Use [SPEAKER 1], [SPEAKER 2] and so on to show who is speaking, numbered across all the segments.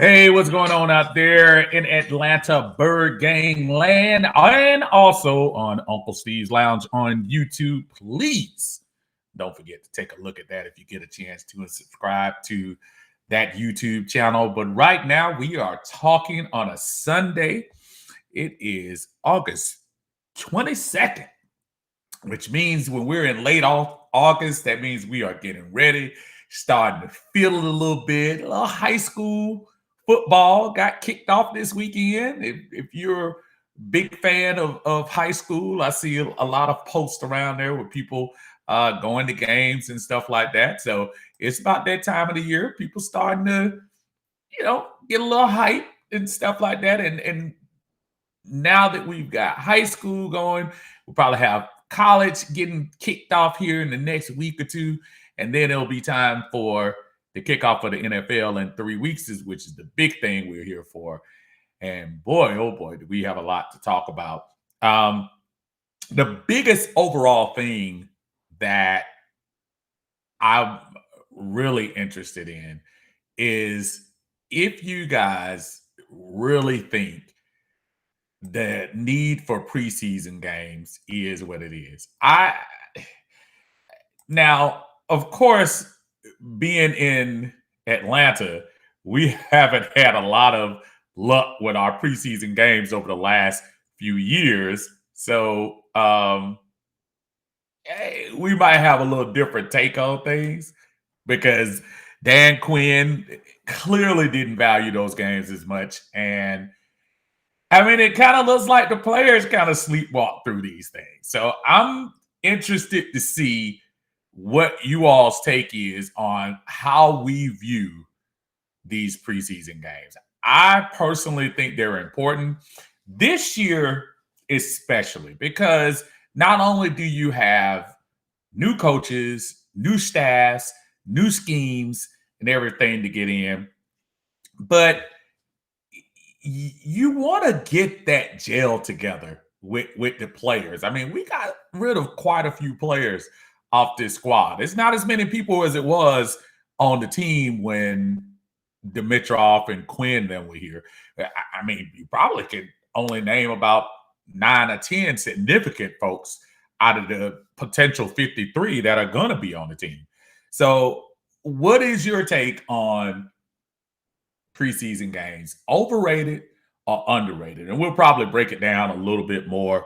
[SPEAKER 1] Hey, what's going on out there in Atlanta, Bird Gang Land, and also on Uncle Steve's Lounge on YouTube? Please don't forget to take a look at that if you get a chance to, and subscribe to that YouTube channel. But right now, we are talking on a Sunday. It is August 22nd, which means when we're in late August, that means we are getting ready, starting to feel it a little bit. A little high school football got kicked off this weekend. If you're a big fan of high school, I see a lot of posts around there with people going to games and stuff like that. So it's about that time of the year. People starting to, get a little hype and stuff like that. And now that we've got high school going, we'll probably have college getting kicked off here in the next week or two. And then it'll be time for the kickoff of the NFL in 3 weeks, which is the big thing we're here for. And boy, oh boy, do we have a lot to talk about. The biggest overall thing that I'm really interested in is if you guys really think the need for preseason games is what it is. Now, of course, being in Atlanta, we haven't had a lot of luck with our preseason games over the last few years. So we might have a little different take on things because Dan Quinn clearly didn't value those games as much. And I mean, it kind of looks like the players kind of sleepwalk through these things. So I'm interested to see what you all's take is on how we view these preseason games. I personally think they're important this year, especially because not only do you have new coaches, new staffs, new schemes, and everything to get in, but you want to get that gel together with the players. I mean, we got rid of quite a few players off this squad. It's not as many people as it was on the team when Dimitrov and Quinn then were here. I mean, you probably could only name about 9 or 10 significant folks out of the potential 53 that are going to be on the team. So what is your take on preseason games? Overrated or underrated? And we'll probably break it down a little bit more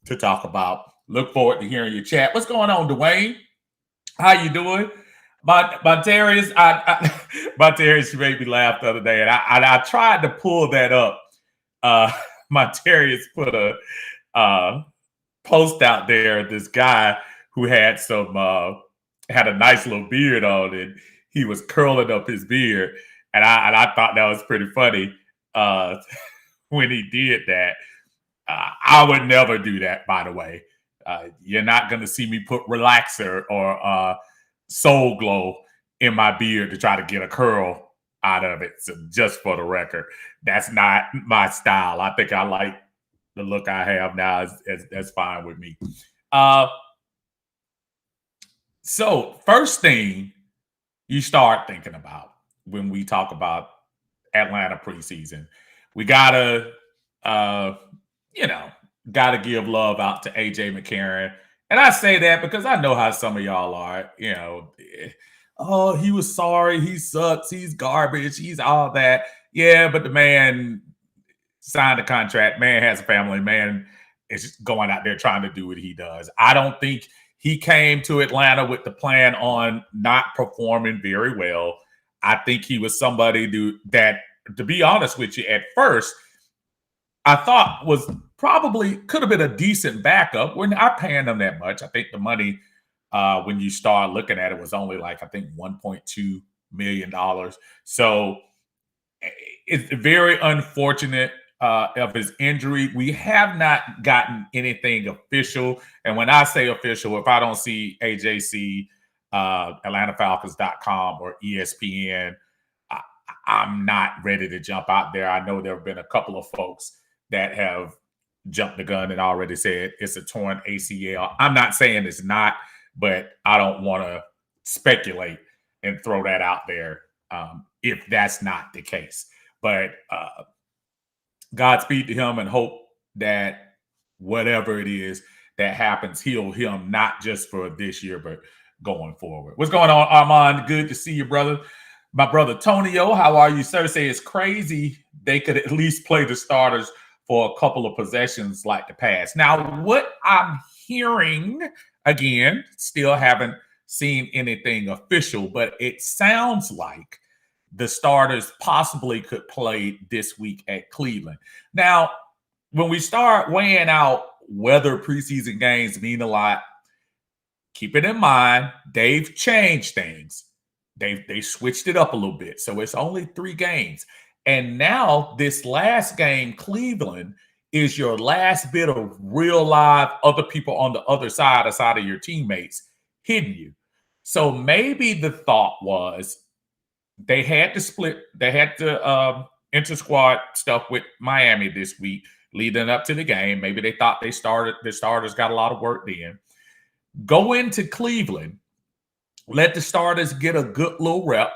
[SPEAKER 1] to talk about. Look forward to hearing your chat. What's going on, Dwayne? How you doing? Montarius, Montarius made me laugh the other day, and I tried to pull that up. Montarius put a post out there. This guy who had had a nice little beard on, and he was curling up his beard, and I thought that was pretty funny when he did that. I would never do that, by the way. You're not going to see me put relaxer or Soul Glow in my beard to try to get a curl out of it. So just for the record, that's not my style. I think I like the look I have now. That's fine with me. So first thing you start thinking about when we talk about Atlanta preseason, we gotta give love out to AJ McCarron. And I say that because I know how some of y'all are, oh, he was sorry, he sucks, he's garbage, he's all that. Yeah, but the man signed a contract, man has a family, man is just going out there trying to do what he does. I don't think he came to Atlanta with the plan on not performing very well. I think he was somebody that, to be honest with you, at first, I thought was probably could have been a decent backup. We're not paying them that much. I think the money when you start looking at it was only like I think $1.2 million. So it's very unfortunate of his injury. We have not gotten anything official. And when I say official, if I don't see AJC, AtlantaFalcons.com or ESPN, I'm not ready to jump out there. I know there have been a couple of folks that have jumped the gun and already said it's a torn ACL. I'm not saying it's not, but I don't want to speculate and throw that out there if that's not the case. But Godspeed to him and hope that whatever it is that happens, heal him, not just for this year, but going forward. What's going on, Armand? Good to see you, brother. My brother Tonio, how are you, sir? Say it's crazy they could at least play the starters for a couple of possessions like the past. Now, what I'm hearing, again, still haven't seen anything official, but it sounds like the starters possibly could play this week at Cleveland. Now, when we start weighing out whether preseason games mean a lot, keep it in mind, they've changed things. They switched it up a little bit. So it's only 3 games. And now this last game, Cleveland, is your last bit of real live other people on the other side, aside of your teammates, hitting you. So maybe the thought was they had to split, they had to inter-squad stuff with Miami this week leading up to the game. Maybe they thought the starters got a lot of work then. Go into Cleveland, let the starters get a good little rep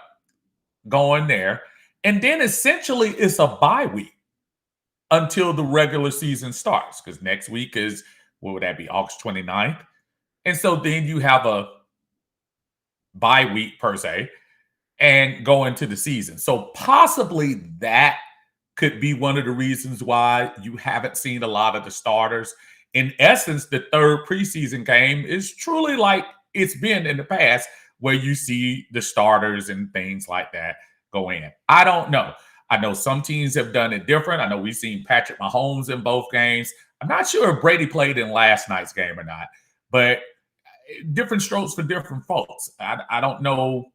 [SPEAKER 1] going there. And then essentially it's a bye week until the regular season starts. Because next week is, what would that be, August 29th? And so then you have a bye week per se and go into the season. So possibly that could be one of the reasons why you haven't seen a lot of the starters. In essence, the third preseason game is truly like it's been in the past, where you see the starters and things like that go in. I don't know. I know some teams have done it different. I know we've seen Patrick Mahomes in both games. I'm not sure if Brady played in last night's game or not, but different strokes for different folks. I don't know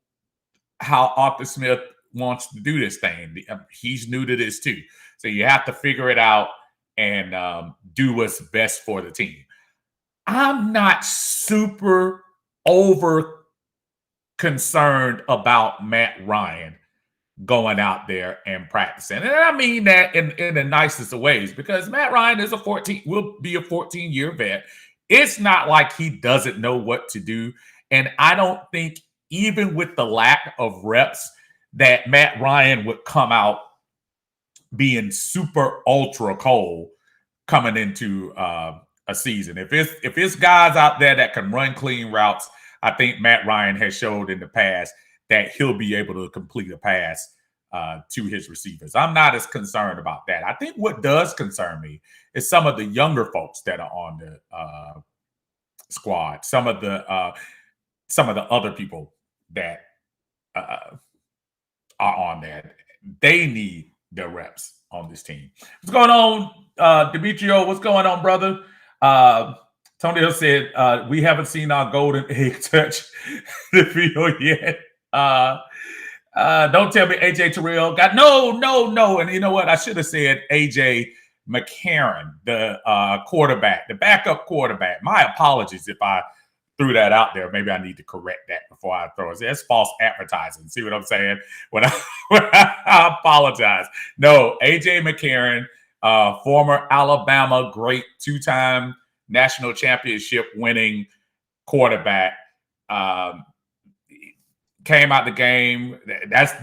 [SPEAKER 1] how Arthur Smith wants to do this thing. He's new to this too. So you have to figure it out and do what's best for the team. I'm not super over concerned about Matt Ryan going out there and practicing. And I mean that in the nicest of ways, because Matt Ryan is will be a 14-year vet. It's not like he doesn't know what to do. And I don't think, even with the lack of reps, that Matt Ryan would come out being super ultra cold coming into a season. If it's guys out there that can run clean routes, I think Matt Ryan has showed in the past that he'll be able to complete a pass to his receivers. I'm not as concerned about that. I think what does concern me is some of the younger folks that are on the squad, some of the other people that are on there. They need their reps on this team. What's going on, Demetrio? What's going on, brother? Tony Hill said, we haven't seen our golden egg touch the field yet. Don't tell me AJ Terrell got no. And you know what? I should have said AJ McCarron, the quarterback, the backup quarterback. My apologies if I threw that out there. Maybe I need to correct that before I throw it. That's false advertising. See what I'm saying? When I apologize. No, AJ McCarron, former Alabama great, 2-time national championship winning quarterback, came out the game.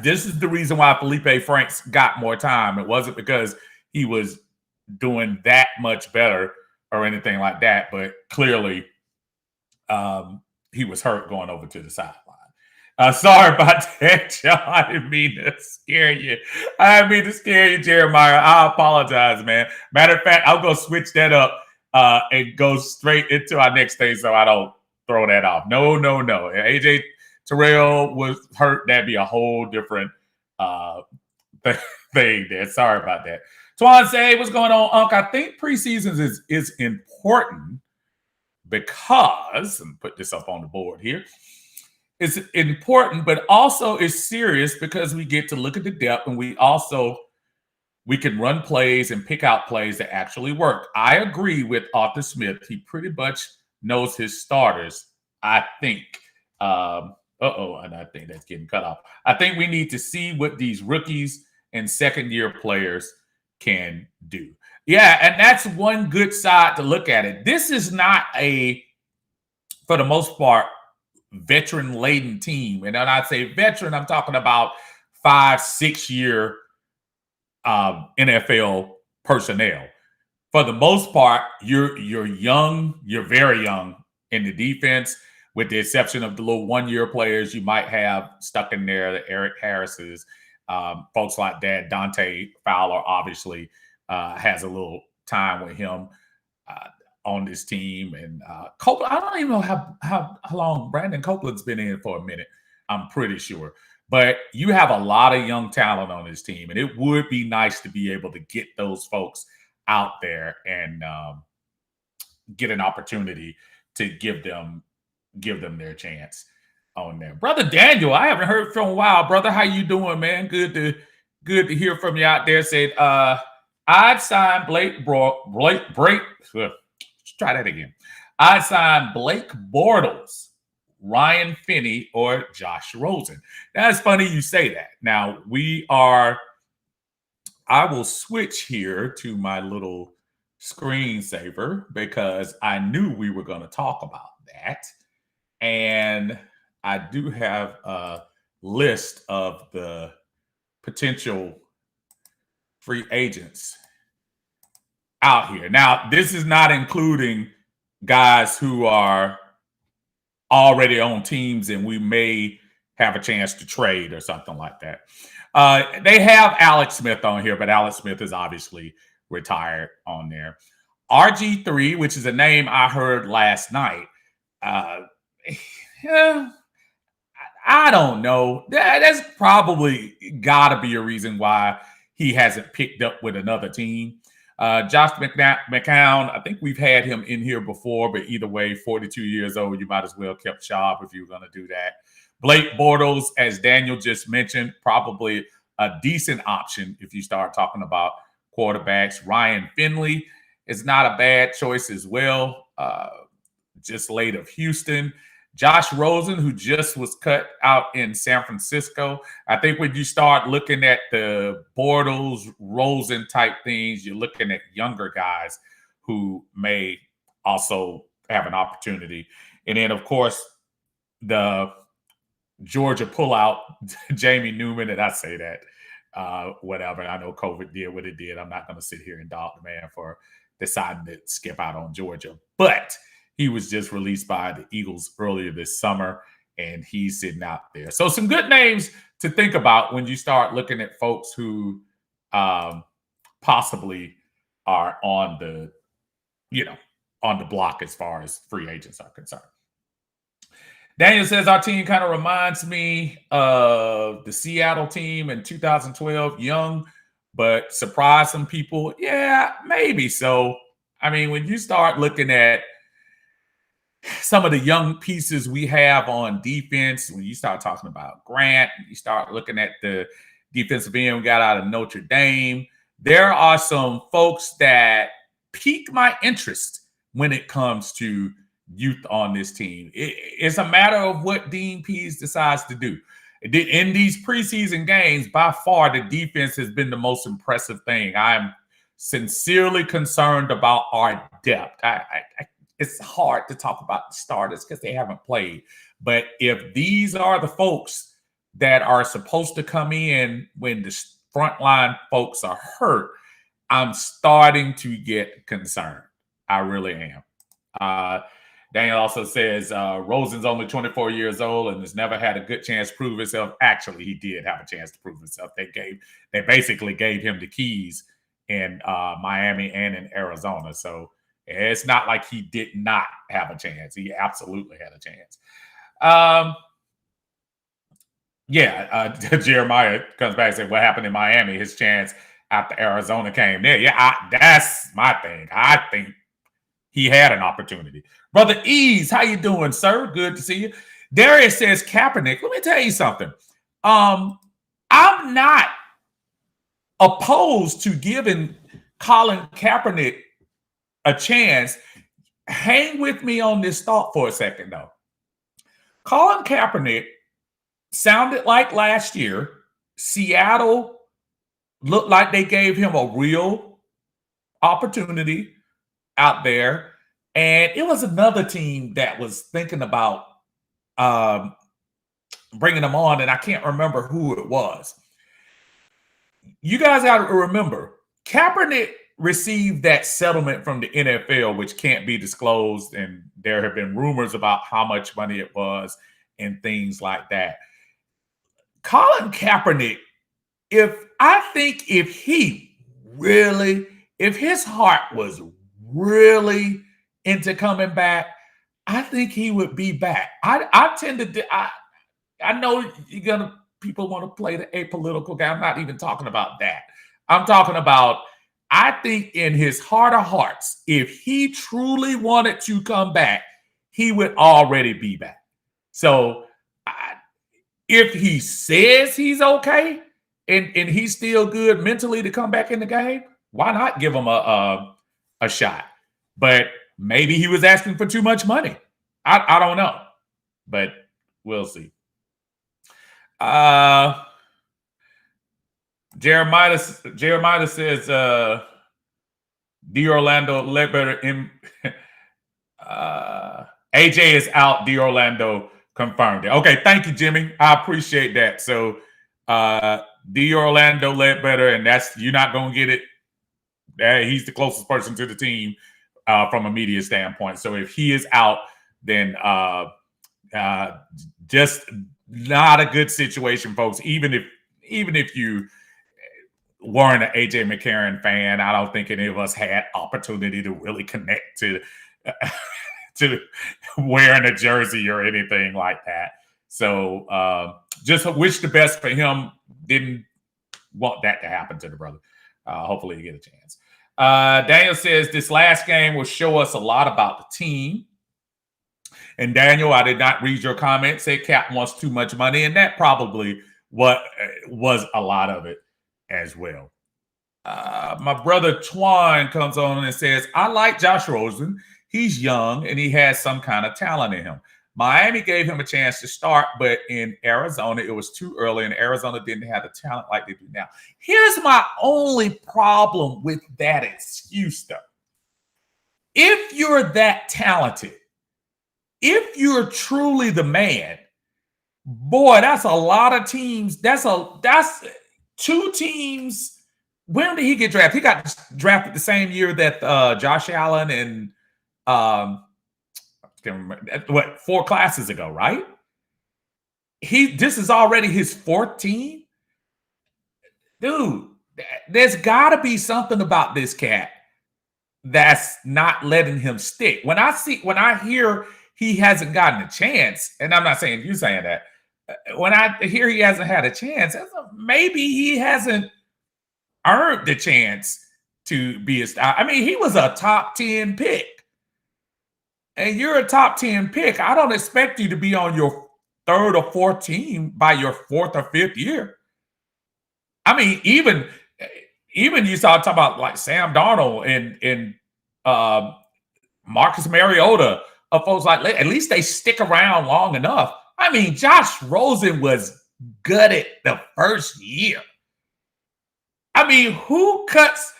[SPEAKER 1] This is the reason why Felipe Franks got more time. It wasn't because he was doing that much better or anything like that, but clearly he was hurt going over to the sideline. Sorry about that, y'all. I didn't mean to scare you. Jeremiah. I apologize, man. Matter of fact, I'll go switch that up and go straight into our next thing so I don't throw that off. No. AJ Terrell was hurt. That'd be a whole different thing there. Sorry about that. Twan say, what's going on, Unc? I think preseasons is important because, and put this up on the board here, it's important, but also it's serious because we get to look at the depth, and we can run plays and pick out plays that actually work. I agree with Arthur Smith. He pretty much knows his starters, I think. And I think that's getting cut off. I think we need to see what these rookies and second-year players can do. Yeah, and that's one good side to look at it. This is not for the most part, veteran-laden team. And when I say veteran, I'm talking about 5-6 year NFL personnel. For the most part, you're young, you're very young in the defense, with the exception of the little 1-year players you might have stuck in there, the Eric Harris's, folks like that. Dante Fowler obviously has a little time with him on this team. And Copeland, I don't even know how long Brandon Copeland's been in for a minute. I'm pretty sure. But you have a lot of young talent on this team, and it would be nice to be able to get those folks out there and get an opportunity to give them their chance on there. Brother Daniel, I haven't heard from a while. Brother, how you doing, man? Good to hear from you out there. Said I'd sign Blake. Try that again. I'd sign Blake Bortles, Ryan Finney, or Josh Rosen. That's funny you say that. Now I will switch here to my little screensaver because I knew we were going to talk about that. And I do have a list of the potential free agents out here. Now, this is not including guys who are already on teams and we may have a chance to trade or something like that. They have Alex Smith on here, but Alex Smith is obviously retired on there. RG3, which is a name I heard last night. Yeah, I don't know. That's probably got to be a reason why he hasn't picked up with another team. Josh McCown, I think we've had him in here before, but either way, 42 years old, you might as well kept job if you were going to do that. Blake Bortles, as Daniel just mentioned, probably a decent option if you start talking about quarterbacks. Ryan Finley is not a bad choice as well, just late of Houston. Josh Rosen, who just was cut out in San Francisco. I think when you start looking at the Bortles, Rosen type things, you're looking at younger guys who may also have an opportunity. And then, of course, the Georgia pullout, Jamie Newman, and I say that, whatever. I know COVID did what it did. I'm not going to sit here and dog the man for deciding to skip out on Georgia. But he was just released by the Eagles earlier this summer, and he's sitting out there. So some good names to think about when you start looking at folks who possibly are on the block as far as free agents are concerned. Daniel says our team kind of reminds me of the Seattle team in 2012, young, but surprised some people. Yeah, maybe so. I mean, when you start looking at some of the young pieces we have on defense, when you start talking about Grant, you start looking at the defensive end we got out of Notre Dame, there are some folks that pique my interest when it comes to youth on this team. It's a matter of what Dean Pease decides to do. In these preseason games, by far, the defense has been the most impressive thing. I'm sincerely concerned about our depth. It's hard to talk about the starters because they haven't played. But if these are the folks that are supposed to come in when the frontline folks are hurt, I'm starting to get concerned. I really am. Daniel also says Rosen's only 24 years old and has never had a good chance to prove himself. Actually, he did have a chance to prove himself. They basically gave him the keys in Miami and in Arizona. So it's not like he did not have a chance. He absolutely had a chance. Jeremiah comes back and said, what happened in Miami? His chance after Arizona came there. Yeah, that's my thing. I think he had an opportunity. Brother Ease, how you doing, sir? Good to see you. Darius says Kaepernick. Let me tell you something. I'm not opposed to giving Colin Kaepernick a chance. Hang with me on this thought for a second, though. Colin Kaepernick sounded like last year, Seattle looked like they gave him a real opportunity out there. And it was another team that was thinking about bringing him on, and I can't remember who it was. You guys got to remember, Kaepernick received that settlement from the NFL, which can't be disclosed, and there have been rumors about how much money it was and things like that. Colin Kaepernick, if his heart was really into coming back, I think he would be back. I know people want to play the apolitical guy. I'm not even talking about that. I'm talking about, I think in his heart of hearts, if he truly wanted to come back, he would already be back. So if he says he's okay and he's still good mentally to come back in the game, why not give him a shot? But maybe he was asking for too much money. I don't know, but we'll see. Jeremiah says D. Orlando Ledbetter AJ is out. D. Orlando confirmed it. Okay, thank you, Jimmy. I appreciate that. So D. Orlando Ledbetter, and you're not gonna get it. He's the closest person to the team from a media standpoint. So if he is out, then just not a good situation, folks. Even if you weren't an AJ McCarron fan, I don't think any of us had opportunity to really connect to wearing a jersey or anything like that. So just wish the best for him. Didn't want that to happen to the brother. Hopefully you get a chance. Daniel says this last game will show us a lot about the team. And Daniel, I did not read your comment. Said Cap wants too much money, and that probably was a lot of it as well. My brother Twan comes on and says, I like Josh Rosen. He's young and he has some kind of talent in him. Miami gave him a chance to start, but in Arizona, it was too early, and Arizona didn't have the talent like they do now. Here's my only problem with that excuse, though. If you're that talented, if you're truly the man, boy, that's a lot of teams. That's two teams. When did he get drafted? He got drafted the same year that Josh Allen and I can't remember, 4 classes ago, right? This is already his 4th team. Dude, there's got to be something about this cat that's not letting him stick. When I hear he hasn't gotten a chance, and I'm not saying you saying that, when I hear he hasn't had a chance, maybe he hasn't earned the chance to be a star. I mean, he was a top 10 pick. And you're a top 10 pick. I don't expect you to be on your 3rd or 4th team by your 4th or 5th year. I mean, even you saw talk about like Sam Darnold and Marcus Mariota, folks like, at least they stick around long enough. I mean, Josh Rosen was gutted the first year. I mean, who cuts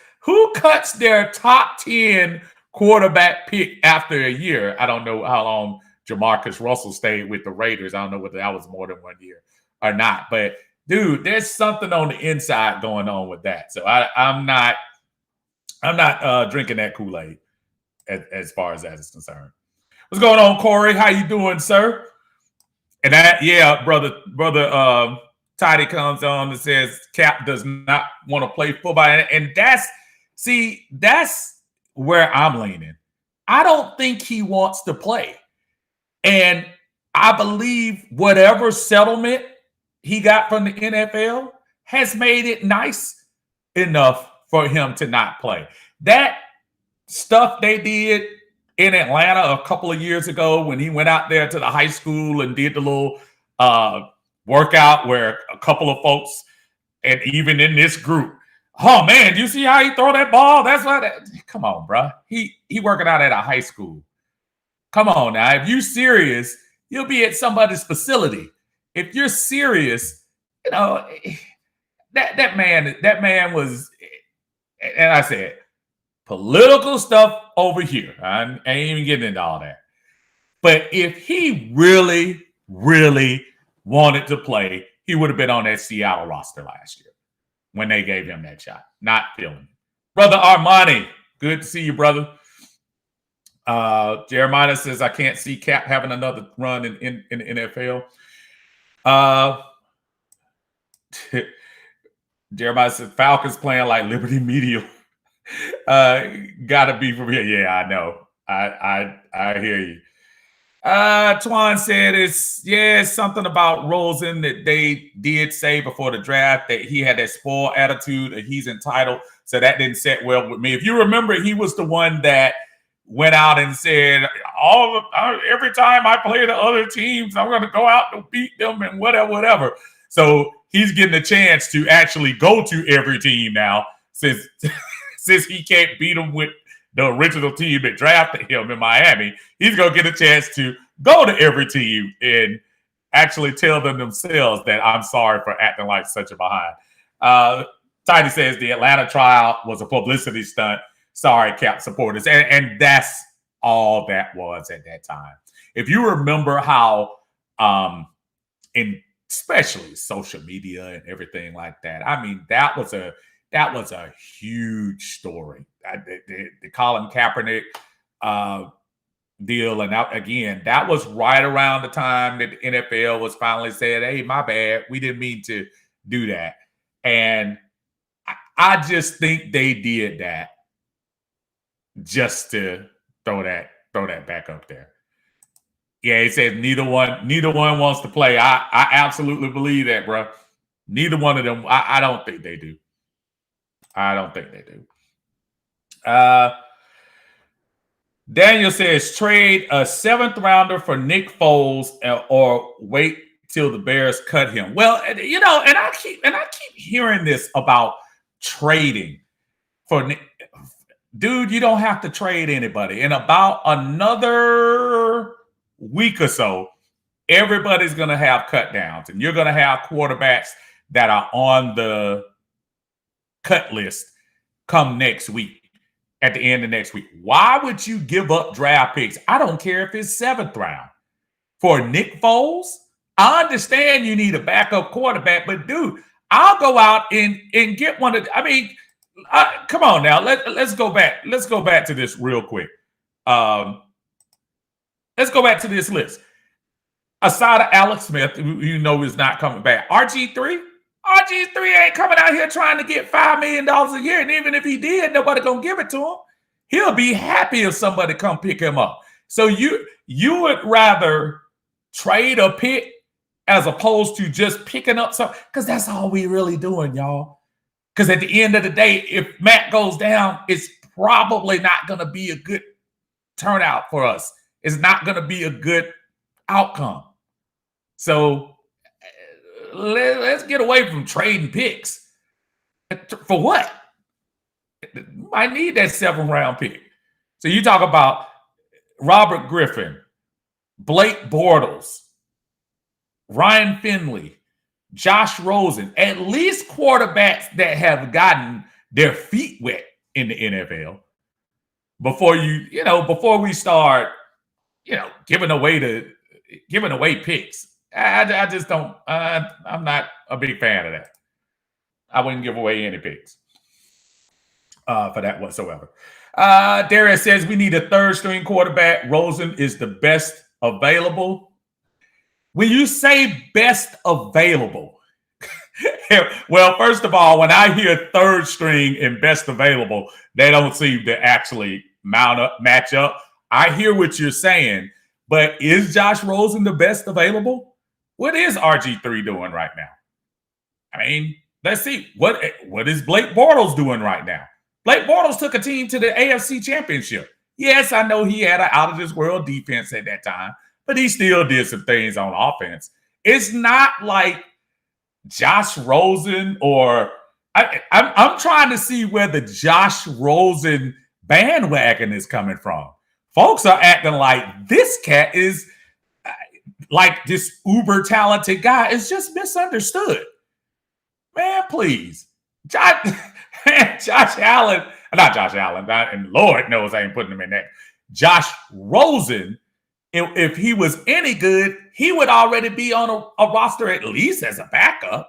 [SPEAKER 1] their top 10 quarterback pick after a year? I don't know how long Jamarcus Russell stayed with the Raiders. I don't know whether that was more than 1 year or not. But dude, there's something on the inside going on with that. So I'm not drinking that Kool-Aid as far as that is concerned. What's going on, Corey? How you doing, sir? And brother Tidy comes on and says Cap does not want to play football. And that's where I'm leaning. I don't think he wants to play. And I believe whatever settlement he got from the NFL has made it nice enough for him to not play. That stuff they did in Atlanta a couple of years ago when he went out there to the high school and did the little workout where a couple of folks, and even in this group, oh man, you see how he throw that ball? That's why. Come on, bro. He working out at a high school. Come on now. If you're serious, you'll be at somebody's facility. If you're serious, you know that man was, and I said, political stuff over here. I ain't even getting into all that. But if he really, really wanted to play, he would have been on that Seattle roster last year when they gave him that shot. Not feeling it. Brother Armani, good to see you, brother. Jeremiah says, I can't see Cap having another run in the NFL. Jeremiah says, Falcons playing like Liberty Media. Gotta be from here. Yeah, I know. I hear you. Twan said it's something about Rosen that they did say before the draft that he had that spoiled attitude and he's entitled. So that didn't sit well with me. If you remember, he was the one that went out and said, every time I play the other teams, I'm going to go out and beat them and whatever. So he's getting a chance to actually go to every team now since he can't beat them with the original team that drafted him in Miami. He's going to get a chance to go to every team and actually tell them themselves that I'm sorry for acting like such a behind. Tiny says the Atlanta trial was a publicity stunt. Sorry, Cap supporters. And that's all that was at that time. If you remember how, especially social media and everything like that, I mean, that was a huge story. The Colin Kaepernick deal. And that was right around the time that the NFL was finally saying, hey, my bad. We didn't mean to do that. And I just think they did that just to throw that back up there. Yeah, he says neither one wants to play. I absolutely believe that, bro. Neither one of them. I don't think they do. Daniel says trade a 7th rounder for Nick Foles or wait till the Bears cut him. Well, and I keep hearing this about trading for Nick. Dude, you don't have to trade anybody. In about another week or so, everybody's going to have cut downs, and you're going to have quarterbacks that are on the cut list come next week, at the end of next week. Why would you give up draft picks? I don't care if it's 7th round for Nick Foles. I understand you need a backup quarterback, but dude, I'll go out and get one of. I mean, come on now. Let's go back. Let's go back to this real quick. Let's go back to this list. Aside of Alex Smith, who is not coming back, RG3 ain't coming out here trying to get $5 million a year. And even if he did, nobody gonna give it to him. He'll be happy if somebody come pick him up. So you would rather trade a pick as opposed to just picking up something, because that's all we really doing, y'all. Because at the end of the day, if Matt goes down, it's probably not going to be a good turnout for us. It's not going to be a good outcome. So let's get away from trading picks. For what? I need that 7th round pick. So you talk about Robert Griffin, Blake Bortles, Ryan Finley, Josh Rosen, at least quarterbacks that have gotten their feet wet in the NFL before we start, giving away picks. I just don't. I'm not a big fan of that. I wouldn't give away any picks for that whatsoever. Darius says we need a 3rd string quarterback. Rosen is the best available. When you say best available, well, first of all, when I hear 3rd string and best available, they don't seem to actually match up. I hear what you're saying, but is Josh Rosen the best available? What is RG3 doing right now? I mean, Let's see. What is Blake Bortles doing right now? Blake Bortles took a team to the AFC Championship. Yes, I know he had an out-of-this-world defense at that time, but he still did some things on offense. It's not like Josh Rosen or I'm trying to see where the Josh Rosen bandwagon is coming from. Folks are acting like this cat is like this uber talented guy is just misunderstood. Man, please. Josh Allen, not Josh Allen, and Lord knows I ain't putting him in that. Josh Rosen, if he was any good, he would already be on a roster at least as a backup.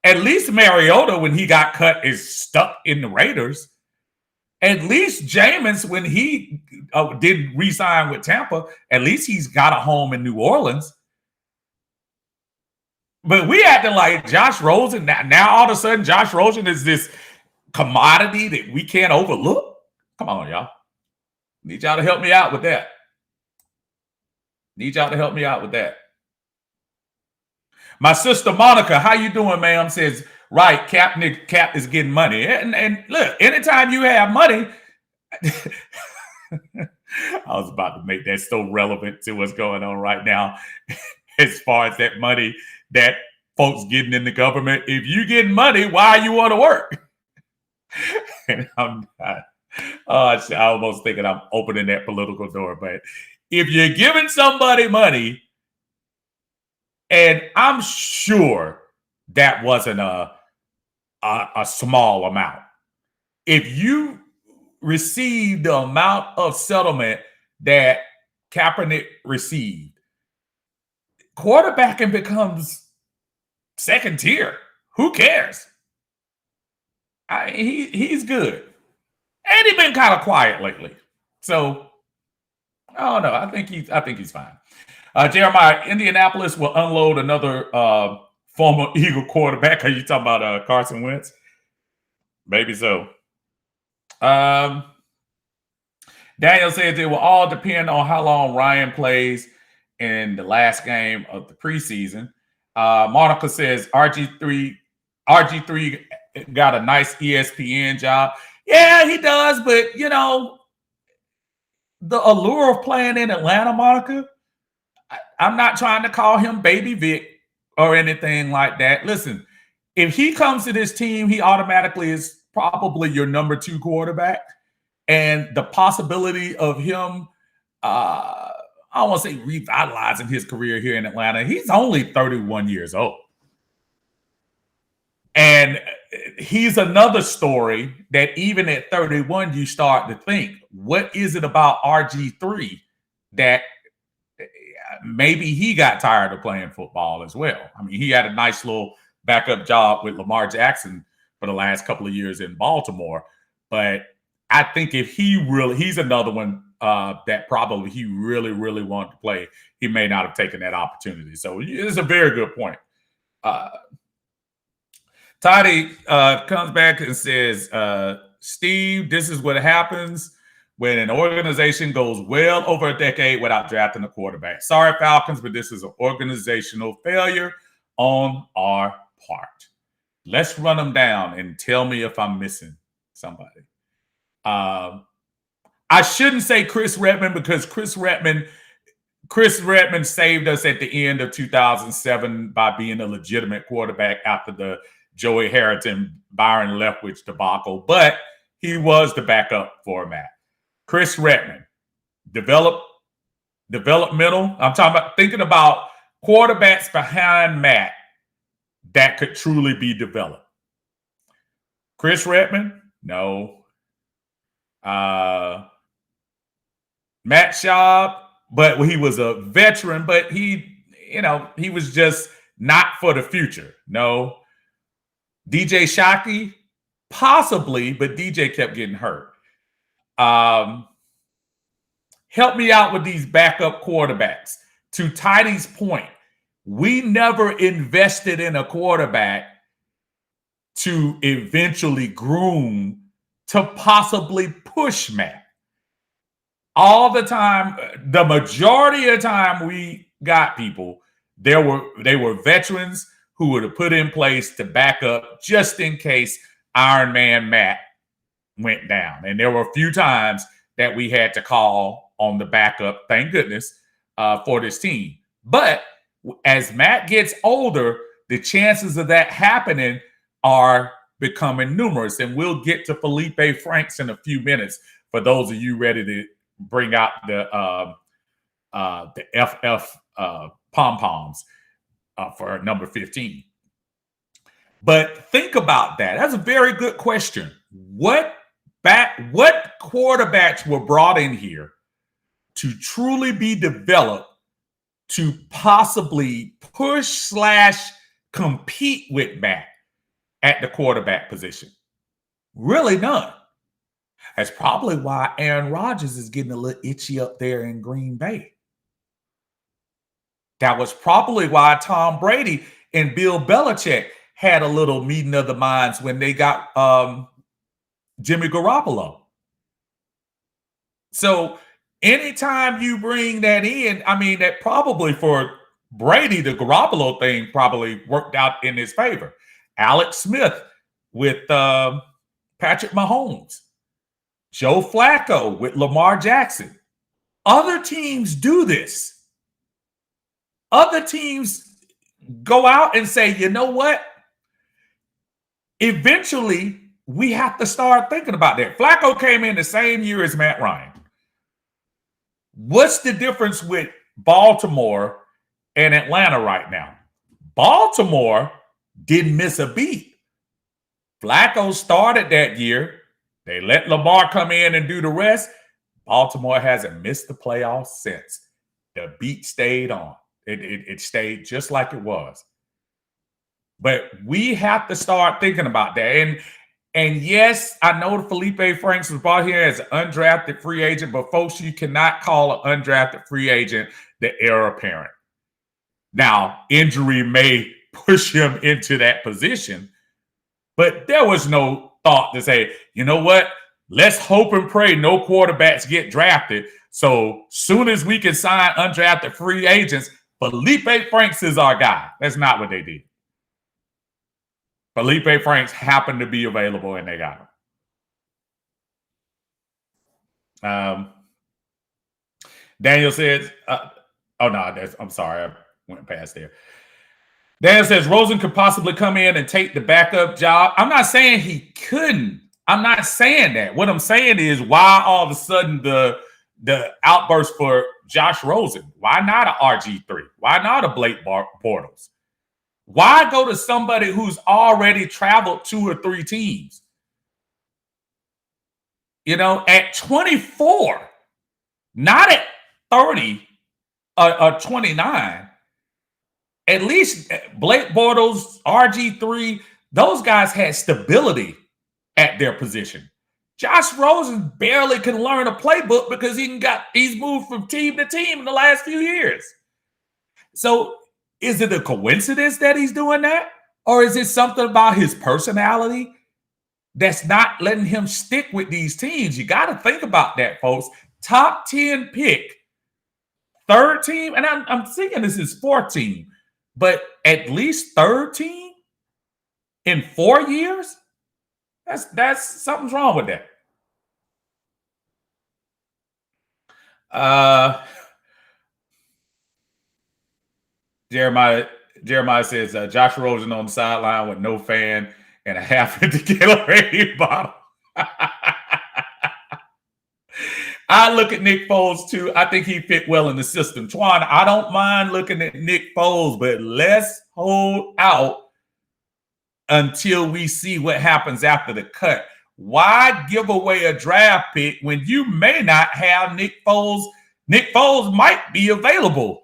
[SPEAKER 1] At least Mariota, when he got cut, is stuck in the Raiders. At least Jameis, when he didn't re-sign with Tampa, at least he's got a home in New Orleans. But we acting like Josh Rosen, now all of a sudden Josh Rosen is this commodity that we can't overlook. Come on, y'all. Need y'all to help me out with that. My sister Monica, how you doing, ma'am? Says, right, Cap is getting money. And look, anytime you have money, I was about to make that so relevant to what's going on right now as far as that money that folks getting in the government. If you getting money, why you want to work? And I'm not. I almost thinking I'm opening that political door. But if you're giving somebody money, and I'm sure that wasn't a small amount. If you receive the amount of settlement that Kaepernick received, quarterbacking becomes second tier. Who cares? He's good, and he's been kind of quiet lately. So I don't know. I think he's fine. Jeremiah, Indianapolis will unload another former Eagle quarterback. Are you talking about Carson Wentz? Maybe so. Daniel says it will all depend on how long Ryan plays in the last game of the preseason. Monica says RG3 got a nice ESPN job. Yeah, he does, but you know, the allure of playing in Atlanta, Monica, I'm not trying to call him Baby Vic or anything like that. Listen, if he comes to this team, he automatically is probably your number 2 quarterback. And the possibility of him, I don't want to say revitalizing his career here in Atlanta. He's only 31 years old. And he's another story that even at 31, you start to think, what is it about RG3 that maybe he got tired of playing football as well? I mean, he had a nice little backup job with Lamar Jackson for the last couple of years in Baltimore. But I think if he's another one that probably he really, really wanted to play, he may not have taken that opportunity. So it's a very good point. Toddy comes back and says, Steve, this is what happens when an organization goes well over a decade without drafting a quarterback. Sorry, Falcons, but this is an organizational failure on our part. Let's run them down and tell me if I'm missing somebody. I shouldn't say Chris Redman because Chris Redman saved us at the end of 2007 by being a legitimate quarterback after the Joey Harrington, Byron Leftwich debacle, but he was the backup for Matt. Chris Redman, developmental. I'm thinking about quarterbacks behind Matt that could truly be developed. Chris Redman, no. Matt Schaub, but he was a veteran, but he was just not for the future. No. DJ Shockey, possibly, but DJ kept getting hurt. Help me out with these backup quarterbacks. To Tidy's point, we never invested in a quarterback to eventually groom to possibly push Matt. All the time, the majority of the time we got people, they were veterans who would have put in place to back up just in case Iron Man Matt went down. And there were a few times that we had to call on the backup, thank goodness, for this team. But as Matt gets older, the chances of that happening are becoming numerous. And we'll get to Felipe Franks in a few minutes for those of you ready to bring out the FF pom-poms for number 15. But think about that. That's a very good question. What quarterbacks were brought in here to truly be developed to possibly push/compete with Matt at the quarterback position? Really none. That's probably why Aaron Rodgers is getting a little itchy up there in Green Bay. That was probably why Tom Brady and Bill Belichick had a little meeting of the minds when they got Jimmy Garoppolo. So anytime you bring that in, I mean, that probably for Brady, the Garoppolo thing probably worked out in his favor. Alex Smith with Patrick Mahomes. Joe Flacco with Lamar Jackson. Other teams do this. Other teams go out and say, you know what? Eventually, we have to start thinking about that. Flacco came in the same year as Matt Ryan. What's the difference with Baltimore and Atlanta right now? Baltimore didn't miss a beat. Flacco started that year. They let Lamar come in and do the rest. Baltimore hasn't missed the playoffs since. The beat stayed on. It stayed just like it was. But we have to start thinking about that. And yes, I know Felipe Franks was brought here as an undrafted free agent, but folks, you cannot call an undrafted free agent the heir apparent. Now, injury may push him into that position, but there was no thought to say, you know what? Let's hope and pray no quarterbacks get drafted. So soon as we can sign undrafted free agents, Felipe Franks is our guy. That's not what they did. Felipe Franks happened to be available and they got him. Daniel says, I'm sorry, I went past there. Daniel says Rosen could possibly come in and take the backup job. I'm not saying he couldn't. I'm not saying that. What I'm saying is why all of a sudden the outburst for Josh Rosen? Why not a RG3? Why not a Blake Bortles? Why go to somebody who's already traveled 2 or 3 teams? You know, at 24, not at 30 or 29. At least Blake Bortles, RG3, those guys had stability at their position. Josh Rosen barely can learn a playbook because he's moved from team to team in the last few years. So is it a coincidence that he's doing that? Or is it something about his personality that's not letting him stick with these teams? You got to think about that, folks. Top 10 pick, 3rd team, and I'm thinking this is 4th team, but at least 3rd team in 4 years? That's something's wrong with that. Jeremiah says Josh Rosen on the sideline with no fan and a half empty Gatorade bottle. I look at Nick Foles too. I think he fit well in the system. Twan, I don't mind looking at Nick Foles, but let's hold out until we see what happens after the cut. Why give away a draft pick when you may not have Nick Foles? Nick Foles might be available.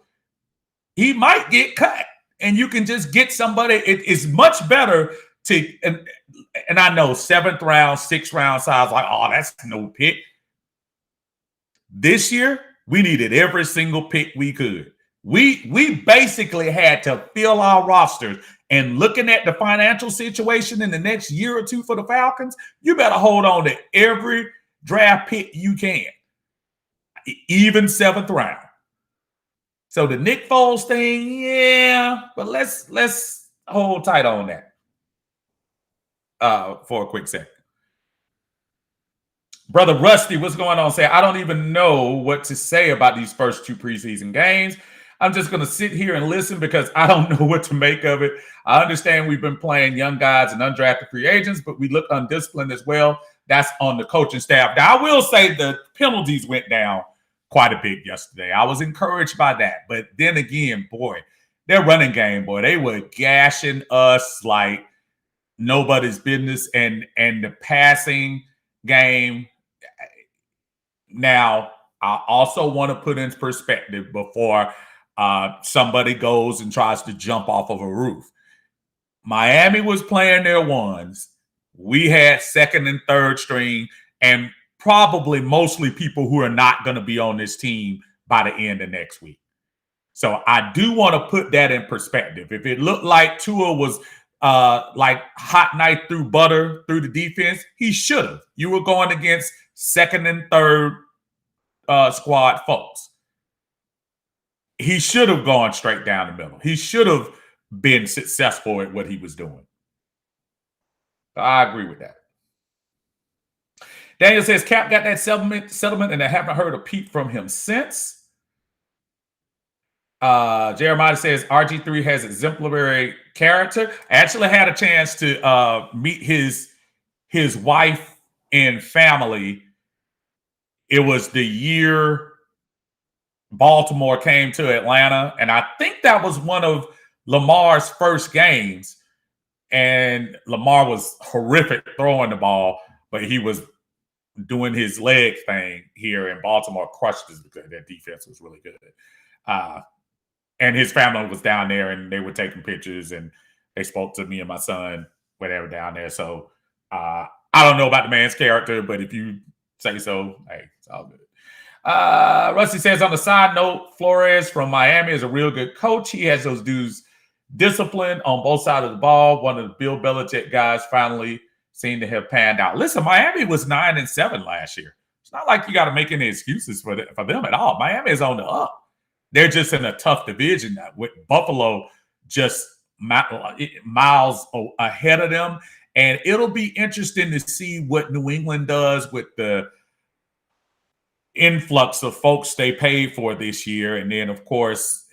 [SPEAKER 1] He might get cut, and you can just get somebody. It is much better to, and I know 7th round, 6th round size, like, oh, that's no pick. This year, we needed every single pick we could. We basically had to fill our rosters. And looking at the financial situation in the next year or two for the Falcons, you better hold on to every draft pick you can, even 7th round. So the Nick Foles thing, yeah, but let's Hold tight on that for a quick second. Brother Rusty, what's going on? Say, I don't even know what to say about these first 2 preseason games. I'm just going to sit here and listen because I don't know what to make of it. I understand we've been playing young guys and undrafted free agents, but we look undisciplined as well. That's on the coaching staff. Now, I will say the penalties went down quite a bit yesterday. I was encouraged by that. But then again, boy, their running game, boy, they were gashing us like nobody's business. And the passing game. Now, I also want to put in perspective before somebody goes and tries to jump off of a roof. Miami was playing their ones. We had second and third string, and probably mostly people who are not going to be on this team by the end of next week. So I do want to put that in perspective. If it looked like Tua was like hot knife through butter through the defense, he should have. You were going against second and third squad folks. He should have gone straight down the middle. He should have been successful at what he was doing. I agree with that. Daniel says, Cap got that settlement, and I haven't heard a peep from him since. Jeremiah says, RG3 has exemplary character. I actually had a chance to meet his wife and family. It was the year Baltimore came to Atlanta, and I think that was one of Lamar's first games. And Lamar was horrific throwing the ball, but he was doing his leg thing here, and Baltimore crushed us because their defense was really good. And his family was down there, and they were taking pictures, and they spoke to me and my son when they were down there. So I don't know about the man's character, but if you say so, hey, it's all good. Rusty says, on the side note, Flores from Miami is a real good coach. He has those dudes disciplined on both sides of the ball. One of the Bill Belichick guys finally seemed to have panned out. Listen, Miami was 9-7 last year. It's not like you got to make any excuses for them at all. Miami is on the up. They're just in a tough division with Buffalo just miles ahead of them. And it'll be interesting to see what New England does with the influx of folks they paid for this year. And then, of course,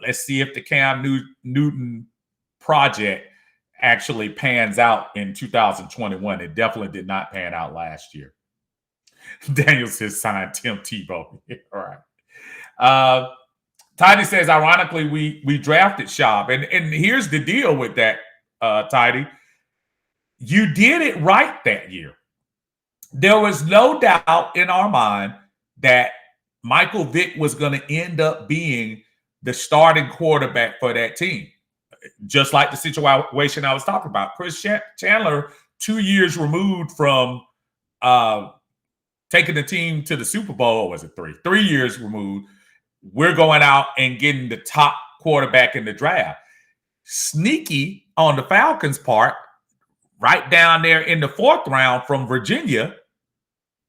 [SPEAKER 1] let's see if the Cam Newton project actually pans out in 2021. It definitely did not pan out last year. Daniel says, signed Tim Tebow. All right. Tidy says, ironically, we drafted Schaub. And here's the deal with that, Tidy. You did it right that year. There was no doubt in our mind that Michael Vick was going to end up being the starting quarterback for that team. Just like the situation I was talking about. Chris Chandler, 2 years removed from taking the team to the Super Bowl, or was it 3? 3 years removed. We're going out and getting the top quarterback in the draft. Sneaky on the Falcons' part, right down there in the 4th round from Virginia,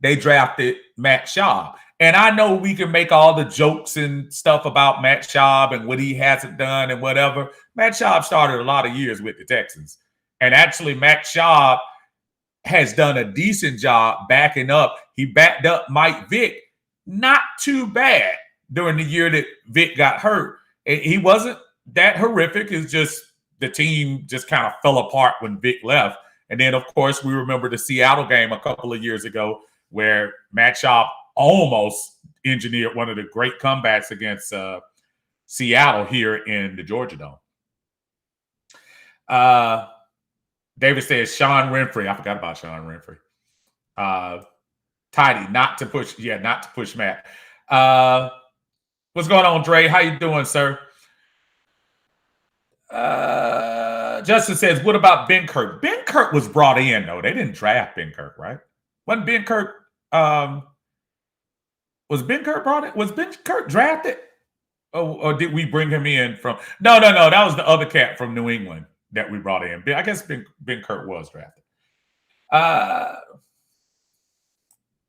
[SPEAKER 1] they drafted Matt Schaub. And I know we can make all the jokes and stuff about Matt Schaub and what he hasn't done and whatever. Matt Schaub started a lot of years with the Texans. And actually, Matt Schaub has done a decent job backing up. He backed up Mike Vick not too bad during the year that Vick got hurt. He wasn't that horrific. It's just the team just kind of fell apart when Vick left. And then, of course, we remember the Seattle game a couple of years ago where Matt Schaub almost engineered one of the great comebacks against Seattle here in the Georgia Dome. David says, Sean Renfrey. I forgot about Sean Renfrey. Tidy, not to push Matt. What's going on, Dre? How you doing, sir? Justin says, what about Ben Kirk? Ben Kirk was brought in, though. They didn't draft Ben Kirk, right? Wasn't Ben Kirk was Ben Kirk brought in? Was Ben Kirk drafted? Or did we bring him in from? No. That was the other cat from New England that we brought in. I guess Ben Kirk was drafted.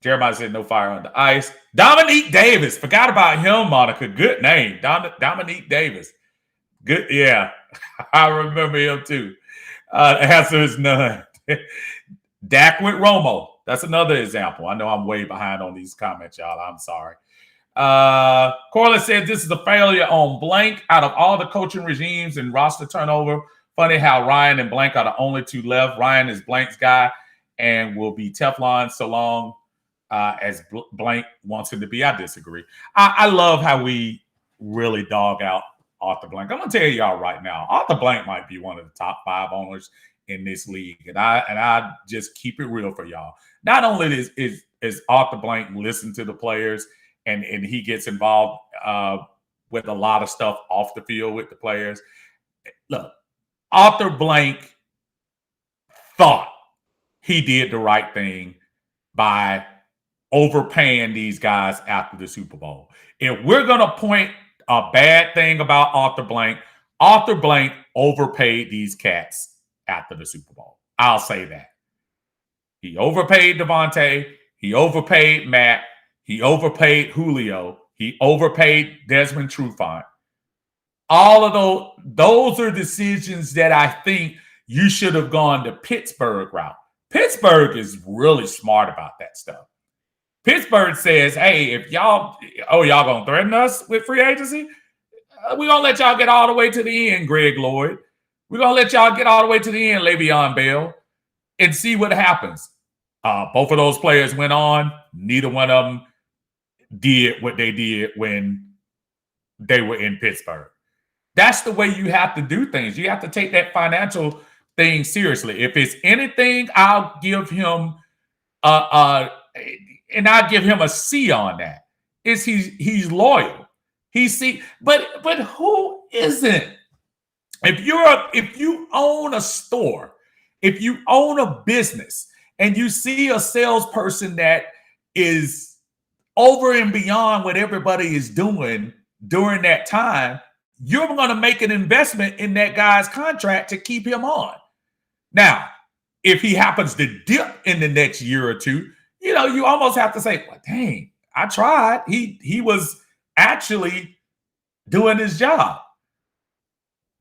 [SPEAKER 1] Jeremiah said, no fire on the ice. Dominique Davis. Forgot about him, Monica. Good name. Dominique Davis. Good. Yeah. I remember him too. The answer is none. Dak with Romo. That's another example. I know I'm way behind on these comments, y'all. I'm sorry. Corlin said this is a failure on blank. Out of all the coaching regimes and roster turnover, funny how Ryan and Blank are the only two left. Ryan is Blank's guy and will be Teflon so long as Blank wants him to be. I disagree. I love how we really dog out Arthur Blank. I'm gonna tell y'all right now, Arthur Blank might be one of the top 5 owners in this league, and I just keep it real for y'all. Not only is Arthur Blank listen to the players and he gets involved with a lot of stuff off the field with the players. Look, Arthur Blank thought he did the right thing by overpaying these guys after the Super Bowl. If we're going to point a bad thing about Arthur Blank overpaid these cats after the Super Bowl. I'll say that. He overpaid Devontae. He overpaid Matt. He overpaid Julio. He overpaid Desmond Trufant. All of those are decisions that I think you should have gone the Pittsburgh route. Pittsburgh is really smart about that stuff. Pittsburgh says, hey, if y'all going to threaten us with free agency? We're going to let y'all get all the way to the end, Greg Lloyd. We're going to let y'all get all the way to the end, Le'Veon Bell, and see what happens. Both of those players went on. Neither one of them did what they did when they were in Pittsburgh. That's the way you have to do things. You have to take that financial thing seriously. If it's anything, I'll give him and I give him a C on that. He's loyal. But who isn't? If you own a store, if you own a business, and you see a salesperson that is over and beyond what everybody is doing during that time, you're going to make an investment in that guy's contract to keep him on. Now, if he happens to dip in the next year or two, you almost have to say, well, dang, I tried. He was actually doing his job.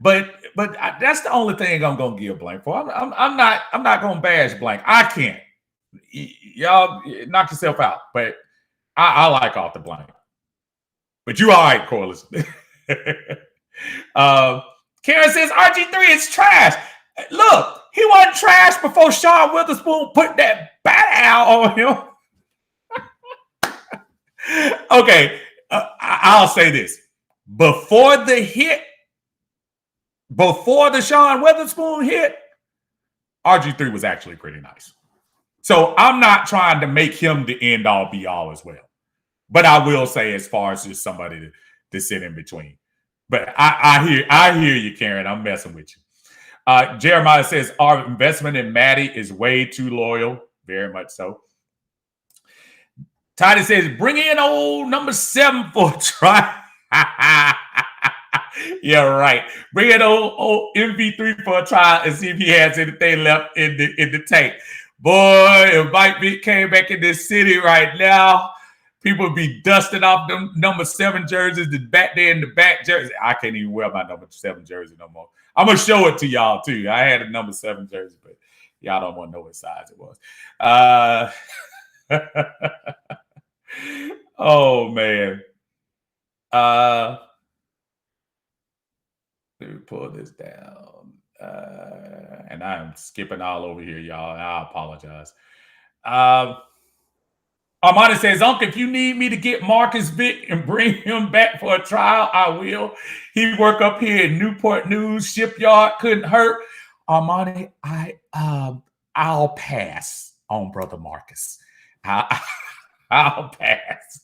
[SPEAKER 1] But that's the only thing I'm going to give Blank for. I'm not going to bash Blank. I can't. Y'all knock yourself out. But I like Arthur Blank. But you all right, Corliss. Karen says RG3 is trash. Look, he wasn't trash before Sean Witherspoon put that bat out on him. Okay, I'll say this. Before the Sean Witherspoon hit, RG3 was actually pretty nice. So I'm not trying to make him the end all be all as well. But I will say, as far as just somebody to sit in between. But I hear you, Karen. I'm messing with you. Jeremiah says our investment in Matty is way too loyal. Very much so. Tidy says bring in old number 7 for a try. Yeah, right. Bring in old MV3 for a try and see if he has anything left in the tank. Boy, if Mike Vick came back in this city right now, people would be dusting off them number 7 jerseys, the back there in the back jersey. I can't even wear my number 7 jersey no more. I'm going to show it to y'all, too. I had a number 7 jersey, but y'all don't want to know what size it was. Oh, man. Let me pull this down. And I'm skipping all over here, y'all. I apologize. Armani says, Uncle, if you need me to get Marcus Vick and bring him back for a trial, I will. He work up here in Newport News Shipyard. Couldn't hurt. Armani, I'll pass on Brother Marcus. I'll pass.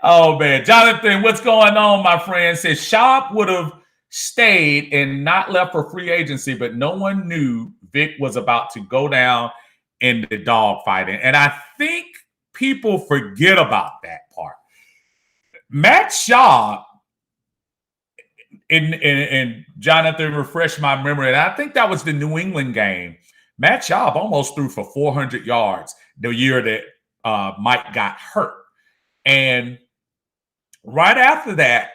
[SPEAKER 1] Oh, man. Jonathan, what's going on, my friend? Says Schaub would have stayed and not left for free agency, but no one knew Vic was about to go down in the dogfighting. And I think people forget about that part. Matt Schaub, and Jonathan refreshed my memory, and I think that was the New England game. Matt Schaub almost threw for 400 yards the year that Mike got hurt. And right after that,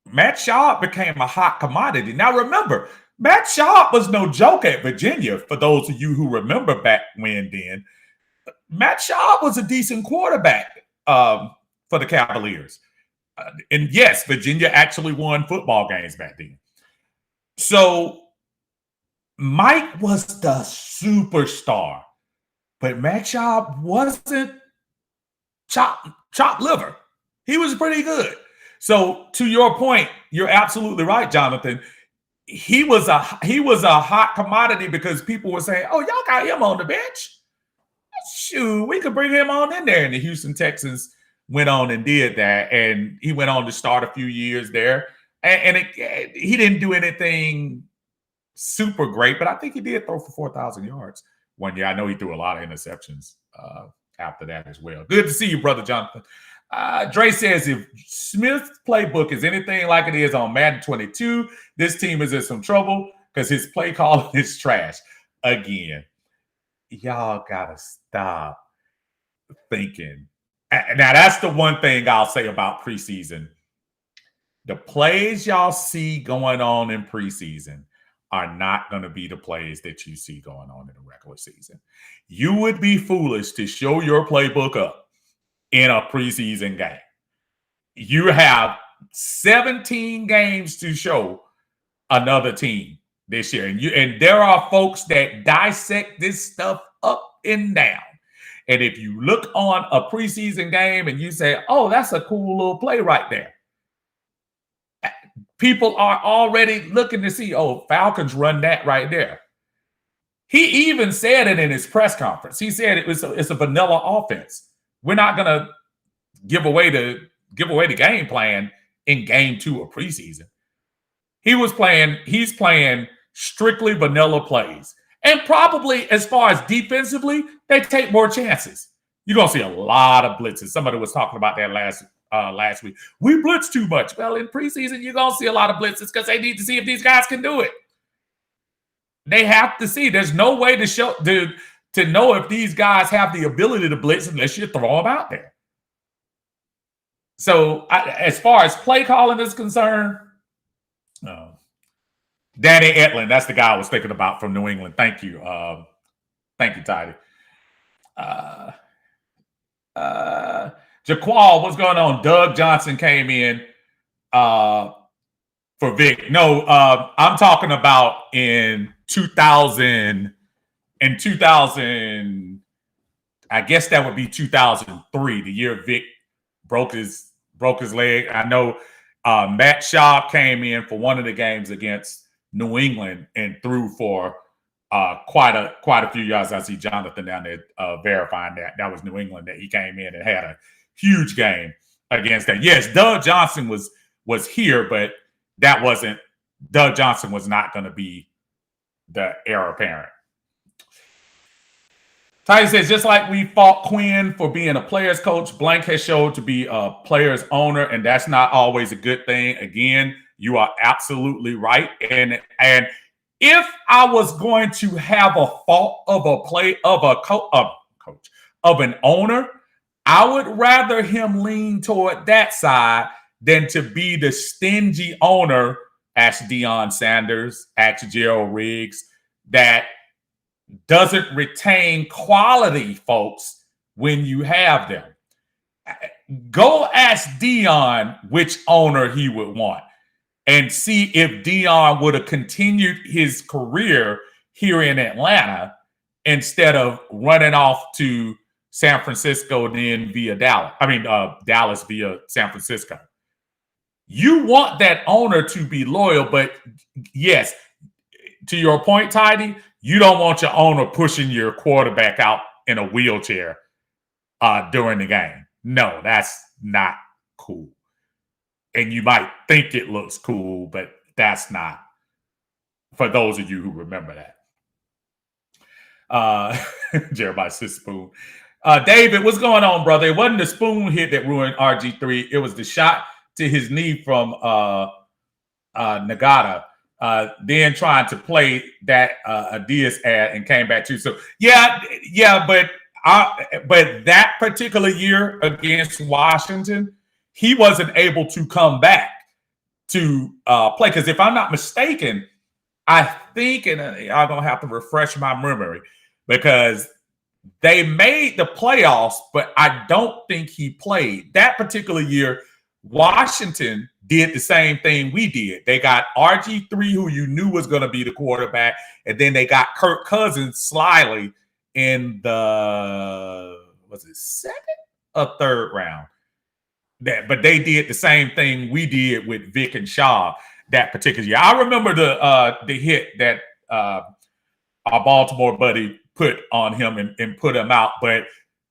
[SPEAKER 1] Matt Schaub became a hot commodity. Now remember, Matt Schaub was no joke at Virginia. For those of you who remember back then, Matt Schaub was a decent quarterback for the Cavaliers. And yes, Virginia actually won football games back then. So Mike was the superstar, but Matt Schaub wasn't chopped liver. He was pretty good. So to your point, you're absolutely right, Jonathan. He was a hot commodity because people were saying, "Oh, y'all got him on the bench. Shoot, we could bring him on in there." And the Houston Texans went on and did that, and he went on to start a few years there. And he didn't do anything super great, but I think he did throw for 4,000 yards one year. I know he threw a lot of interceptions after that as well. Good to see you, brother Jonathan. Dre says, if Smith's playbook is anything like it is on Madden 22, this team is in some trouble because his play calling is trash. Again, y'all gotta stop thinking. Now, that's the one thing I'll say about preseason. The plays y'all see going on in preseason are not going to be the plays that you see going on in the regular season. You would be foolish to show your playbook up in a preseason game. You have 17 games to show another team this year. And there are folks that dissect this stuff up and down. And if you look on a preseason game and you say, "Oh, that's a cool little play right there," people are already looking to see, "Oh, Falcons run that right there." He even said it in his press conference. He said it's a vanilla offense. We're not going to give away the game plan in game 2 of preseason. He's playing strictly vanilla plays. And probably as far as defensively, they take more chances. You're going to see a lot of blitzes. Somebody was talking about that last week. We blitz too much. Well, in preseason, you're going to see a lot of blitzes because they need to see if these guys can do it. They have to see. There's no way to know if these guys have the ability to blitz unless you throw them out there. So as far as play calling is concerned, Danny Etlin, that's the guy I was thinking about from New England. Thank you. Thank you, Tidy. Jaqual, what's going on? Doug Johnson came in for Vic. No, I'm talking about in 2000, I guess that would be 2003, the year Vic broke his leg. I know Matt Schaub came in for one of the games against New England and threw for quite a few yards. I see Jonathan down there verifying that was New England that he came in and had a huge game against that. Yes, Doug Johnson was here, but Doug Johnson was not going to be the heir apparent. Tidy says, just like we fought Quinn for being a player's coach, Blank has showed to be a player's owner, and that's not always a good thing. Again, you are absolutely right. And if I was going to have a fault of an owner, I would rather him lean toward that side than to be the stingy owner, ask Deion Sanders, ask Gerald Riggs, that doesn't retain quality folks when you have them. Go ask Deion which owner he would want and see if Deion would have continued his career here in Atlanta instead of running off to San Francisco and then via Dallas. Dallas via San Francisco. You want that owner to be loyal, but yes, to your point, Tidy, you don't want your owner pushing your quarterback out in a wheelchair during the game. No, that's not cool. And you might think it looks cool, but that's not. For those of you who remember that. Jeremiah says spoon. David, what's going on, brother? It wasn't the spoon hit that ruined RG3. It was the shot to his knee from Nagata. Then trying to play that Adidas ad and came back too. So but that particular year against Washington, he wasn't able to come back to play. Because if I'm not mistaken, I think, and I'm going to have to refresh my memory, because they made the playoffs, but I don't think he played. That particular year, Washington did the same thing we did. They got RG3, who you knew was going to be the quarterback, and then they got Kirk Cousins slyly in the, was it second or third round? But they did the same thing we did with Vic and Shaw that particular year. I remember the hit that our Baltimore buddy put on him and put him out. But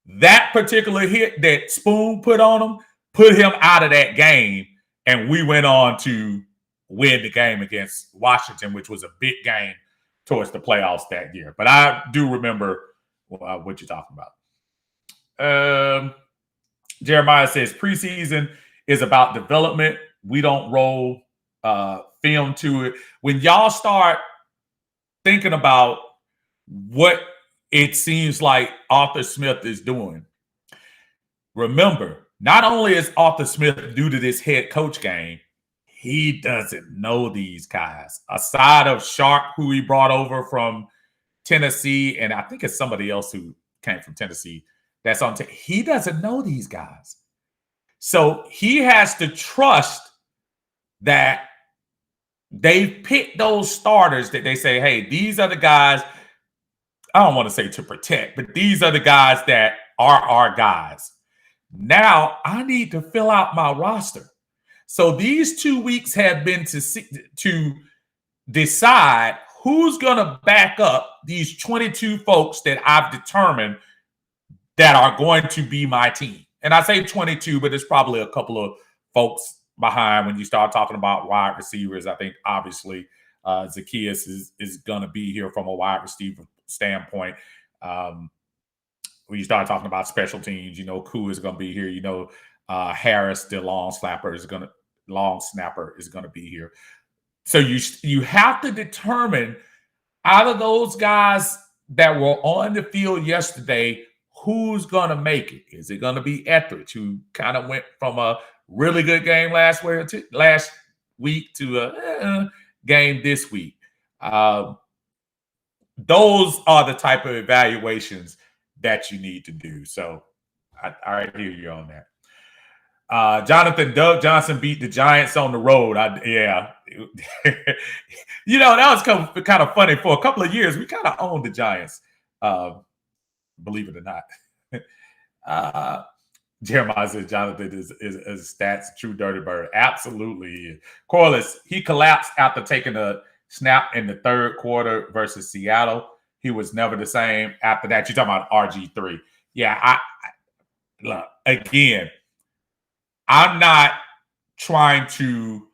[SPEAKER 1] that particular hit that Spoon put on him put him out of that game. And we went on to win the game against Washington, which was a big game towards the playoffs that year. But I do remember what you're talking about. Jeremiah says preseason is about development. We don't roll film to it. When y'all start thinking about what it seems like Arthur Smith is doing, remember, not only is Arthur Smith due to this head coach game, he doesn't know these guys. Aside of Sharp, who he brought over from Tennessee, and I think it's somebody else who came from Tennessee that's on. He doesn't know these guys. So he has to trust that they pick those starters that they say, hey, these are the guys, I don't want to say to protect, but these are the guys that are our guys. Now I need to fill out my roster. So these 2 weeks have been to decide who's going to back up these 22 folks that I've determined that are going to be my team. And I say 22, but there's probably a couple of folks behind when you start talking about wide receivers. I think obviously Zacchaeus is going to be here from a wide receiver standpoint. When you start talking about special teams, you know, Koo is going to be here. You know, Harris, the long snapper, is going to be here. So you have to determine out of those guys that were on the field yesterday, who's going to make it? Is it going to be Etheridge, who kind of went from a really good game last week to a game this week? Those are the type of evaluations that you need to do. So I hear you on that. Doug Johnson beat the Giants on the road. Yeah. You know, that was kind of funny. For a couple of years, we kind of owned the Giants. Believe it or not. Jeremiah says Jonathan is stats true dirty bird. Absolutely. Corliss, he collapsed after taking a snap in the third quarter versus Seattle. He was never the same after that. You're talking about RG3. Yeah, look, again, I'm not trying to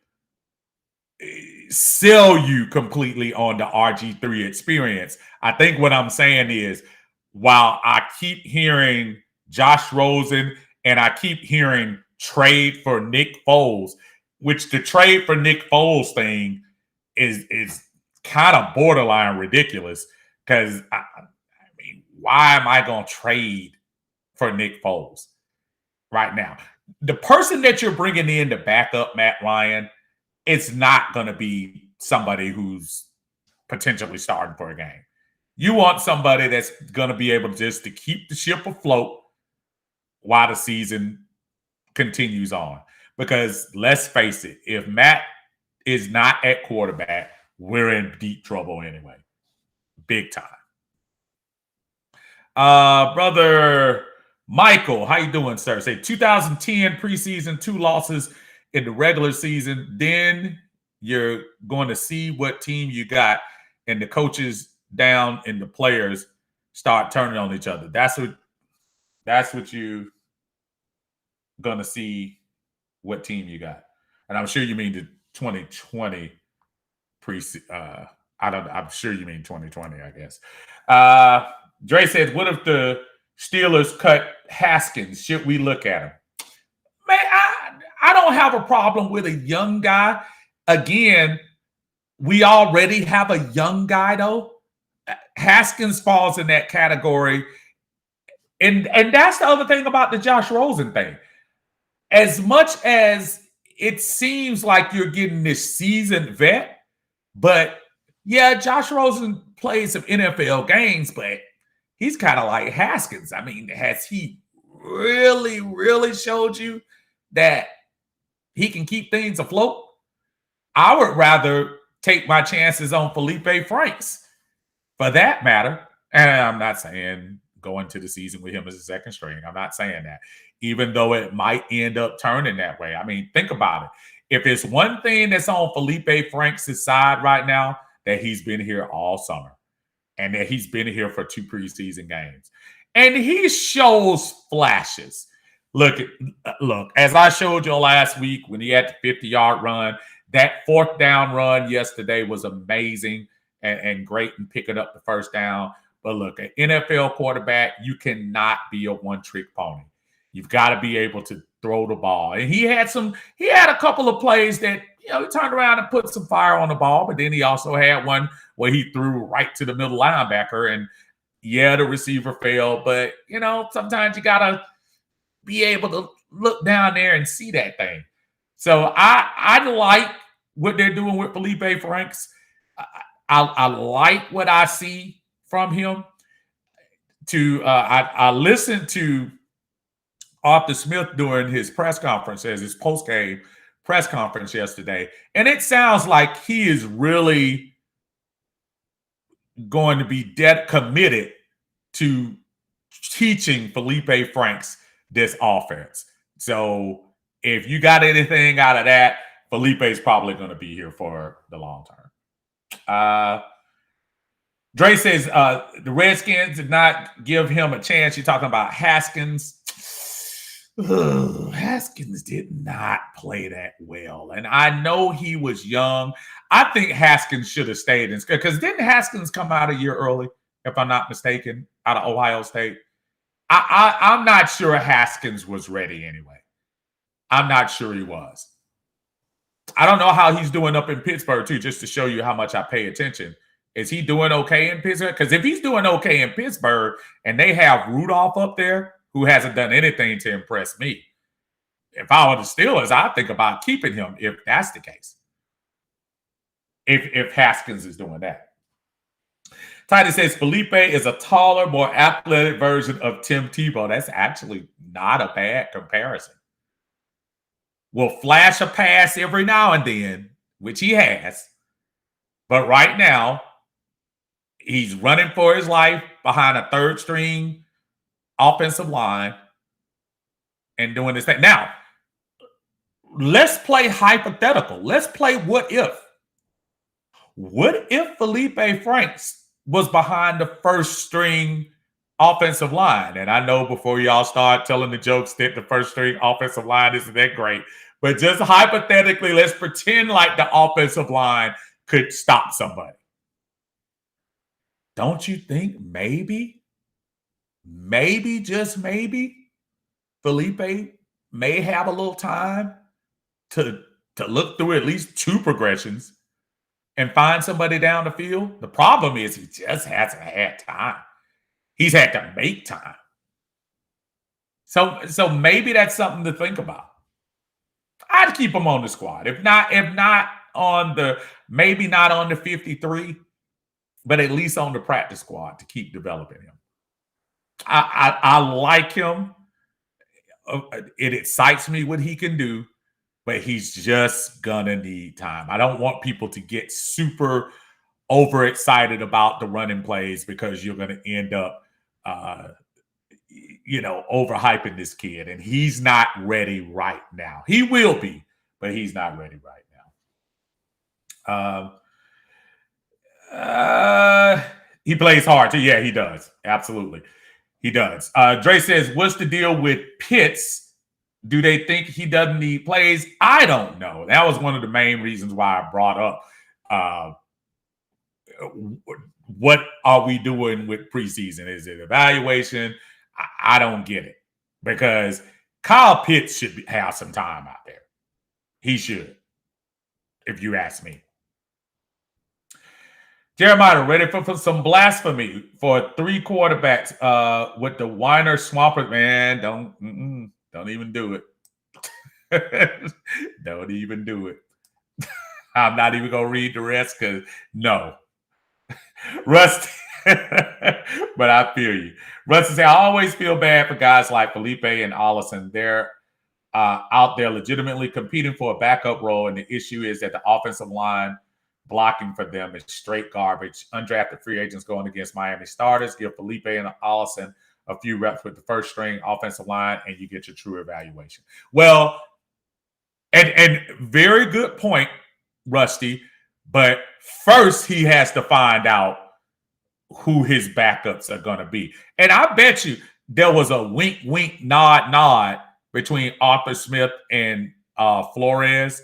[SPEAKER 1] sell you completely on the RG3 experience. I think what I'm saying is, while I keep hearing Josh Rosen and I keep hearing trade for Nick Foles, which the trade for Nick Foles thing is kind of borderline ridiculous, because I mean, why am I going to trade for Nick Foles right now? The person that you're bringing in to back up Matt Ryan, it's not going to be somebody who's potentially starting for a game. You want somebody that's going to be able just to keep the ship afloat while the season continues on. Because let's face it, if Matt is not at quarterback, we're in deep trouble anyway. Big time. Brother Michael, how you doing, sir? Say 2010 preseason, 2 losses in the regular season. Then you're going to see what team you got, and the coaches down and the players start turning on each other. That's what you gonna see, what team you got. And I'm sure you mean the 2020 I'm sure you mean 2020, I guess. Dre says, what if the Steelers cut Haskins? Should we look at him? Man, I don't have a problem with a young guy. Again, we already have a young guy, though. Haskins falls in that category. And that's the other thing about the Josh Rosen thing. As much as it seems like you're getting this seasoned vet, but yeah, Josh Rosen plays some NFL games, but he's kind of like Haskins. I mean, has he really, really showed you that he can keep things afloat? I would rather take my chances on Felipe Franks for that matter. And I'm not saying go into the season with him as a second string. I'm not saying that, even though it might end up turning that way. I mean, think about it. If it's one thing that's on Felipe Franks' side right now, that he's been here all summer and that he's been here for 2 preseason games. And he shows flashes. Look, as I showed you last week when he had the 50-yard run, that 4th down run yesterday was amazing and great in picking up the first down. But look, an NFL quarterback, you cannot be a one-trick pony. You've got to be able to throw the ball. And he had a couple of plays that, he turned around and put some fire on the ball, but then he also had one where he threw right to the middle linebacker. And yeah, the receiver failed, but sometimes you got to be able to look down there and see that thing. So I like what they're doing with Felipe Franks. I like what I see from him. I listened to Arthur Smith during his press conference, as his post-game press conference yesterday, and it sounds like he is really going to be committed to teaching Felipe Franks this offense. So if you got anything out of that, Felipe's probably going to be here for the long term. Dre says the Redskins did not give him a chance. You're talking about Haskins. Haskins did not play that well. And I know he was young. I think Haskins should have stayed in school, because didn't Haskins come out a year early, if I'm not mistaken, out of Ohio State? I'm not sure Haskins was ready anyway. I'm not sure he was. I don't know how he's doing up in Pittsburgh, too, just to show you how much I pay attention. Is he doing okay in Pittsburgh? Because if he's doing okay in Pittsburgh and they have Rudolph up there, who hasn't done anything to impress me, if I were the Steelers, I'd think about keeping him if that's the case. If Haskins is doing that. Titus says Felipe is a taller, more athletic version of Tim Tebow. That's actually not a bad comparison. Will flash a pass every now and then, which he has. But right now, he's running for his life behind a third-string offensive line and doing this thing. Now, let's play hypothetical. Let's play what if. What if Felipe Franks was behind the first-string offensive line? And I know before y'all start telling the jokes that the first-string offensive line isn't that great, but just hypothetically, let's pretend like the offensive line could stop somebody. Don't you think maybe, just maybe, Felipe may have a little time to look through at least 2 progressions and find somebody down the field? The problem is he just hasn't had time. He's had to make time. So maybe that's something to think about. I'd keep him on the squad. If not on the, maybe not on the 53, but at least on the practice squad to keep developing him. I like him. It excites me what he can do, but he's just gonna need time. I don't want people to get super overexcited about the running plays, because you're gonna end up overhyping this kid, and he's not ready right now. He will be, but he's not ready right now. He plays hard too. Yeah, he does. Absolutely. He does. Dre says, what's the deal with Pitts? Do they think he doesn't need plays? I don't know. That was one of the main reasons why I brought up what are we doing with preseason? Is it evaluation? I don't get it, because Kyle Pitts should have some time out there. He should, if you ask me. Jeremiah, ready for some blasphemy for 3 quarterbacks with the Weiner Swampert? Man, don't even do it. Don't even do it. I'm not even going to read the rest because no. Rusty, but I feel you. Rusty said, I always feel bad for guys like Felipe and Allison. They're out there legitimately competing for a backup role, and the issue is that the offensive line blocking for them is straight garbage. Undrafted free agents going against Miami starters. Give Felipe and Allison a few reps with the first string offensive line, and you get your true evaluation. Well, and very good point, Rusty. But first, he has to find out who his backups are going to be. And I bet you there was a wink, wink, nod, nod between Arthur Smith and Flores.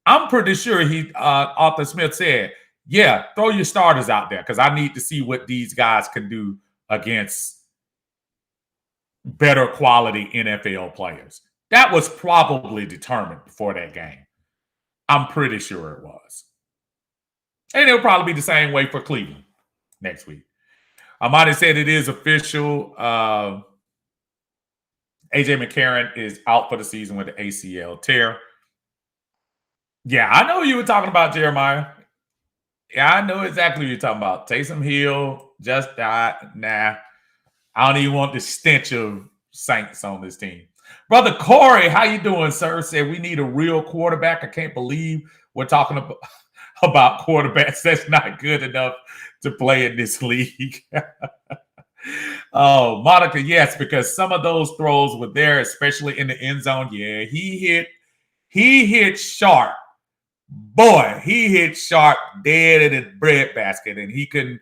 [SPEAKER 1] I'm pretty sure Arthur Smith said, yeah, throw your starters out there because I need to see what these guys can do against better quality NFL players. That was probably determined before that game. I'm pretty sure it was. And it'll probably be the same way for Cleveland next week. Amani said it is official. AJ McCarron is out for the season with the ACL tear. Yeah, I know you were talking about, Jeremiah. Yeah, I know exactly what you're talking about. Taysom Hill just died. Nah, I don't even want the stench of Saints on this team. Brother Corey, how you doing, sir? Said we need a real quarterback. I can't believe we're talking about quarterbacks that's not good enough to play in this league. Oh, Monica, yes, because some of those throws were there, especially in the end zone. Yeah, he hit sharp. Boy, he hit sharp dead in his breadbasket, and he couldn't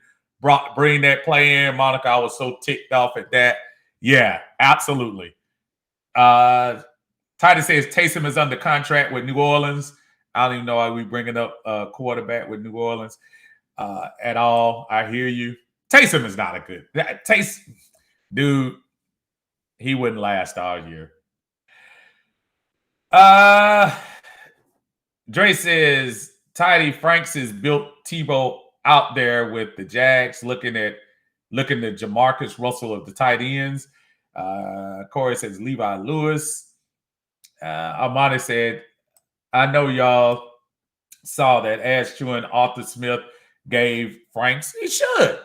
[SPEAKER 1] bring that play in. Monica, I was so ticked off at that. Yeah, absolutely. Titus says Taysom is under contract with New Orleans. I don't even know why we bringing up a quarterback with New Orleans at all. I hear you. Taysom is not a good Taysom, dude. He wouldn't last all year. Dre says Tidy Franks is built Tebow out there with the Jags, looking at Jamarcus Russell of the tight ends. Corey says Levi Lewis. Amani said, I know y'all saw that Ash Chew and Arthur Smith gave Franks. He should.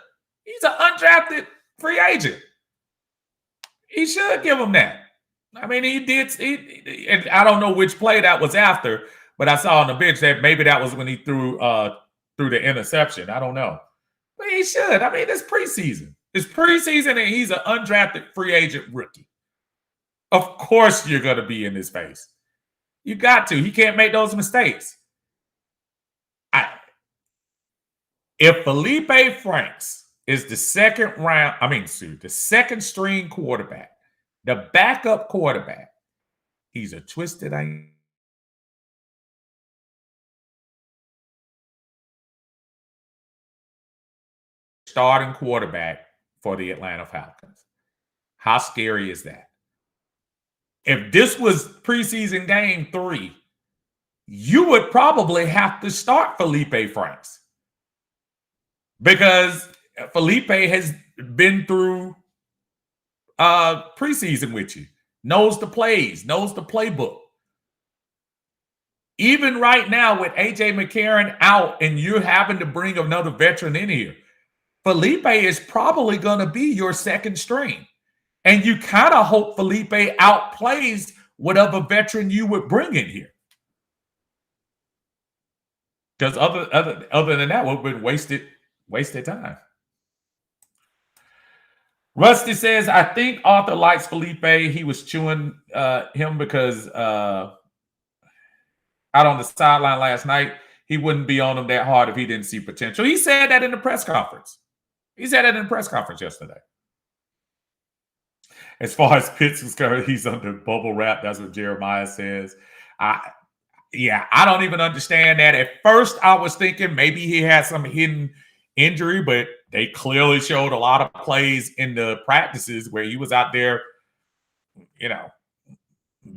[SPEAKER 1] He's an undrafted free agent. He should give him that. I mean, he did. And I don't know which play that was after, but I saw on the bench that maybe that was when he threw the interception. I don't know. But he should. I mean, it's preseason. It's preseason, and he's an undrafted free agent rookie. Of course you're going to be in his face. You got to. He can't make those mistakes. If Felipe Franks is the second string quarterback, the backup quarterback, he's a twisted ankle. Starting quarterback for the Atlanta Falcons. How scary is that? If this was preseason game 3, you would probably have to start Felipe Franks because Felipe has been through preseason with you, knows the plays, knows the playbook. Even right now with AJ McCarron out and you're having to bring another veteran in here, Felipe is probably going to be your second string. And you kind of hope Felipe outplays whatever veteran you would bring in here. Because other than that, would have been wasted time. Rusty says, I think Arthur likes Felipe. He was chewing him because out on the sideline last night, he wouldn't be on him that hard if he didn't see potential. He said that in the press conference. Yesterday. As far as Pitts is concerned, he's under bubble wrap. That's what Jeremiah says. I don't even understand that. At first, I was thinking maybe he had some hidden injury, but they clearly showed a lot of plays in the practices where he was out there,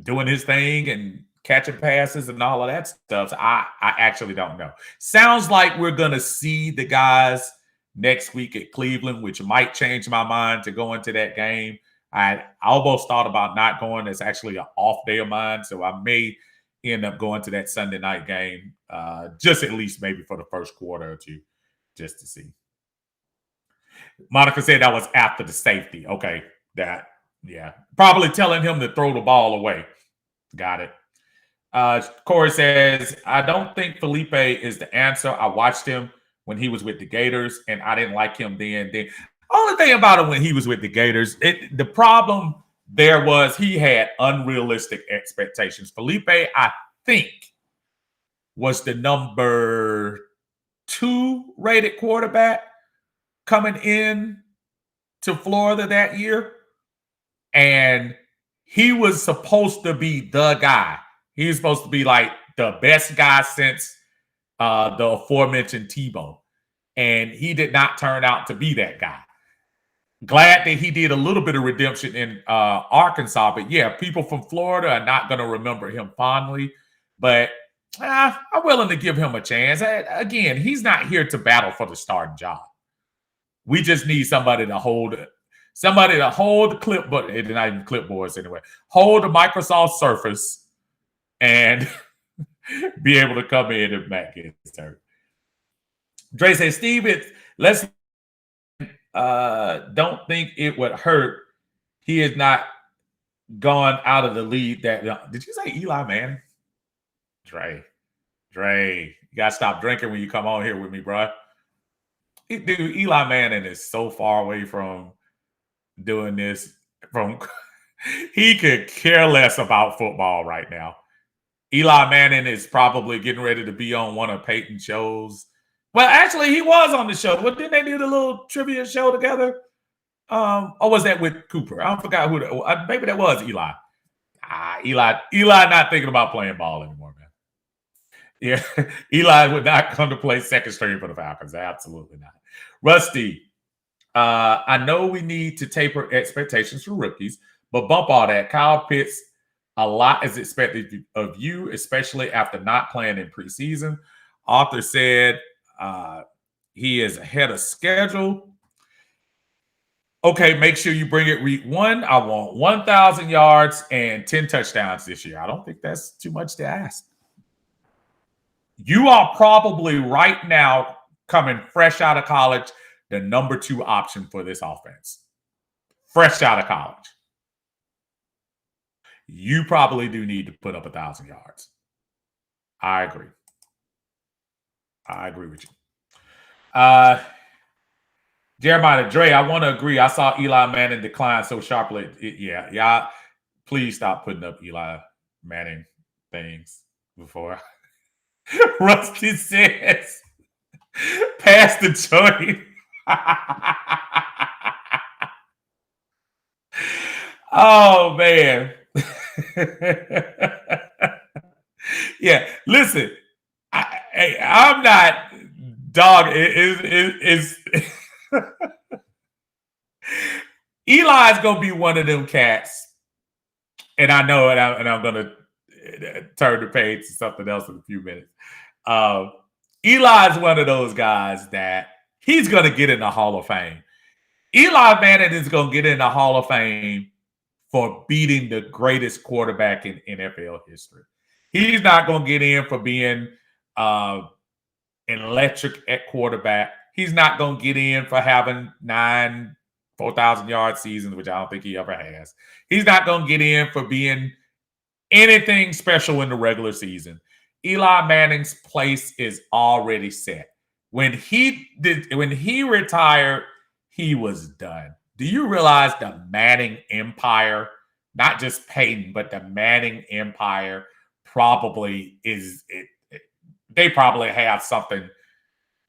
[SPEAKER 1] doing his thing and catching passes and all of that stuff. So I actually don't know. Sounds like we're going to see the guys next week at Cleveland, which might change my mind to go into that game. I almost thought about not going. It's actually an off day of mine, so I may end up going to that Sunday night game, just at least maybe for the first quarter or two, just to see. Monica said that was after the safety. Okay, probably telling him to throw the ball away. Got it. Corey says, I don't think Felipe is the answer. I watched him when he was with the Gators, and I didn't like him then. Only thing about him when he was with the Gators, the problem there was he had unrealistic expectations. Felipe, I think, was the number 2 rated quarterback coming in to Florida that year. And he was supposed to be the guy. He was supposed to be like the best guy since the aforementioned Tebow. And he did not turn out to be that guy. Glad that he did a little bit of redemption in Arkansas. But yeah, people from Florida are not going to remember him fondly. But I'm willing to give him a chance. Again, he's not here to battle for the starting job. We just need somebody to hold the clipboard. It's not even clipboards anyway. Hold the Microsoft Surface and be able to come in and Matt gets hurt. Dre says, Steve, let's don't think it would hurt. He is not gone out of the lead. Did you say Eli Manning? Dre, you gotta stop drinking when you come on here with me, bro. Dude, Eli Manning is so far away from doing this. He could care less about football right now. Eli Manning is probably getting ready to be on one of Peyton's shows. Well, actually, he was on the show. Well, didn't they do the little trivia show together? Or was that with Cooper? I forgot who. Maybe that was Eli. Eli not thinking about playing ball anymore, man. Yeah, Eli would not come to play second string for the Falcons. Absolutely not. Rusty, I know we need to taper expectations for rookies, but bump all that. Kyle Pitts, a lot is expected of you, especially after not playing in preseason. Arthur said he is ahead of schedule. Okay, make sure you bring it week 1. I want 1,000 yards and 10 touchdowns this year. I don't think that's too much to ask. You are probably right now coming fresh out of college, the number 2 option for this offense. Fresh out of college. You probably do need to put up 1,000 yards. I agree with you. Jeremiah Dre, I want to agree. I saw Eli Manning decline so sharply. Yeah. Please stop putting up Eli Manning things before. Rusty says, pass the joint. Oh, man. Yeah, listen, I'm not dog. Eli's going to be one of them cats. And I know it, and I'm going to turn the page to something else in a few minutes. Eli's one of those guys that he's going to get in the Hall of Fame. Eli Manning is going to get in the Hall of Fame for beating the greatest quarterback in NFL history. He's not going to get in for being electric at quarterback. He's not going to get in for having 9 4,000-yard seasons, which I don't think he ever has. He's not going to get in for being anything special in the regular season. Eli Manning's place is already set. When he retired, he was done. Do you realize the Manning empire, not just Peyton, but the Manning empire probably they probably have something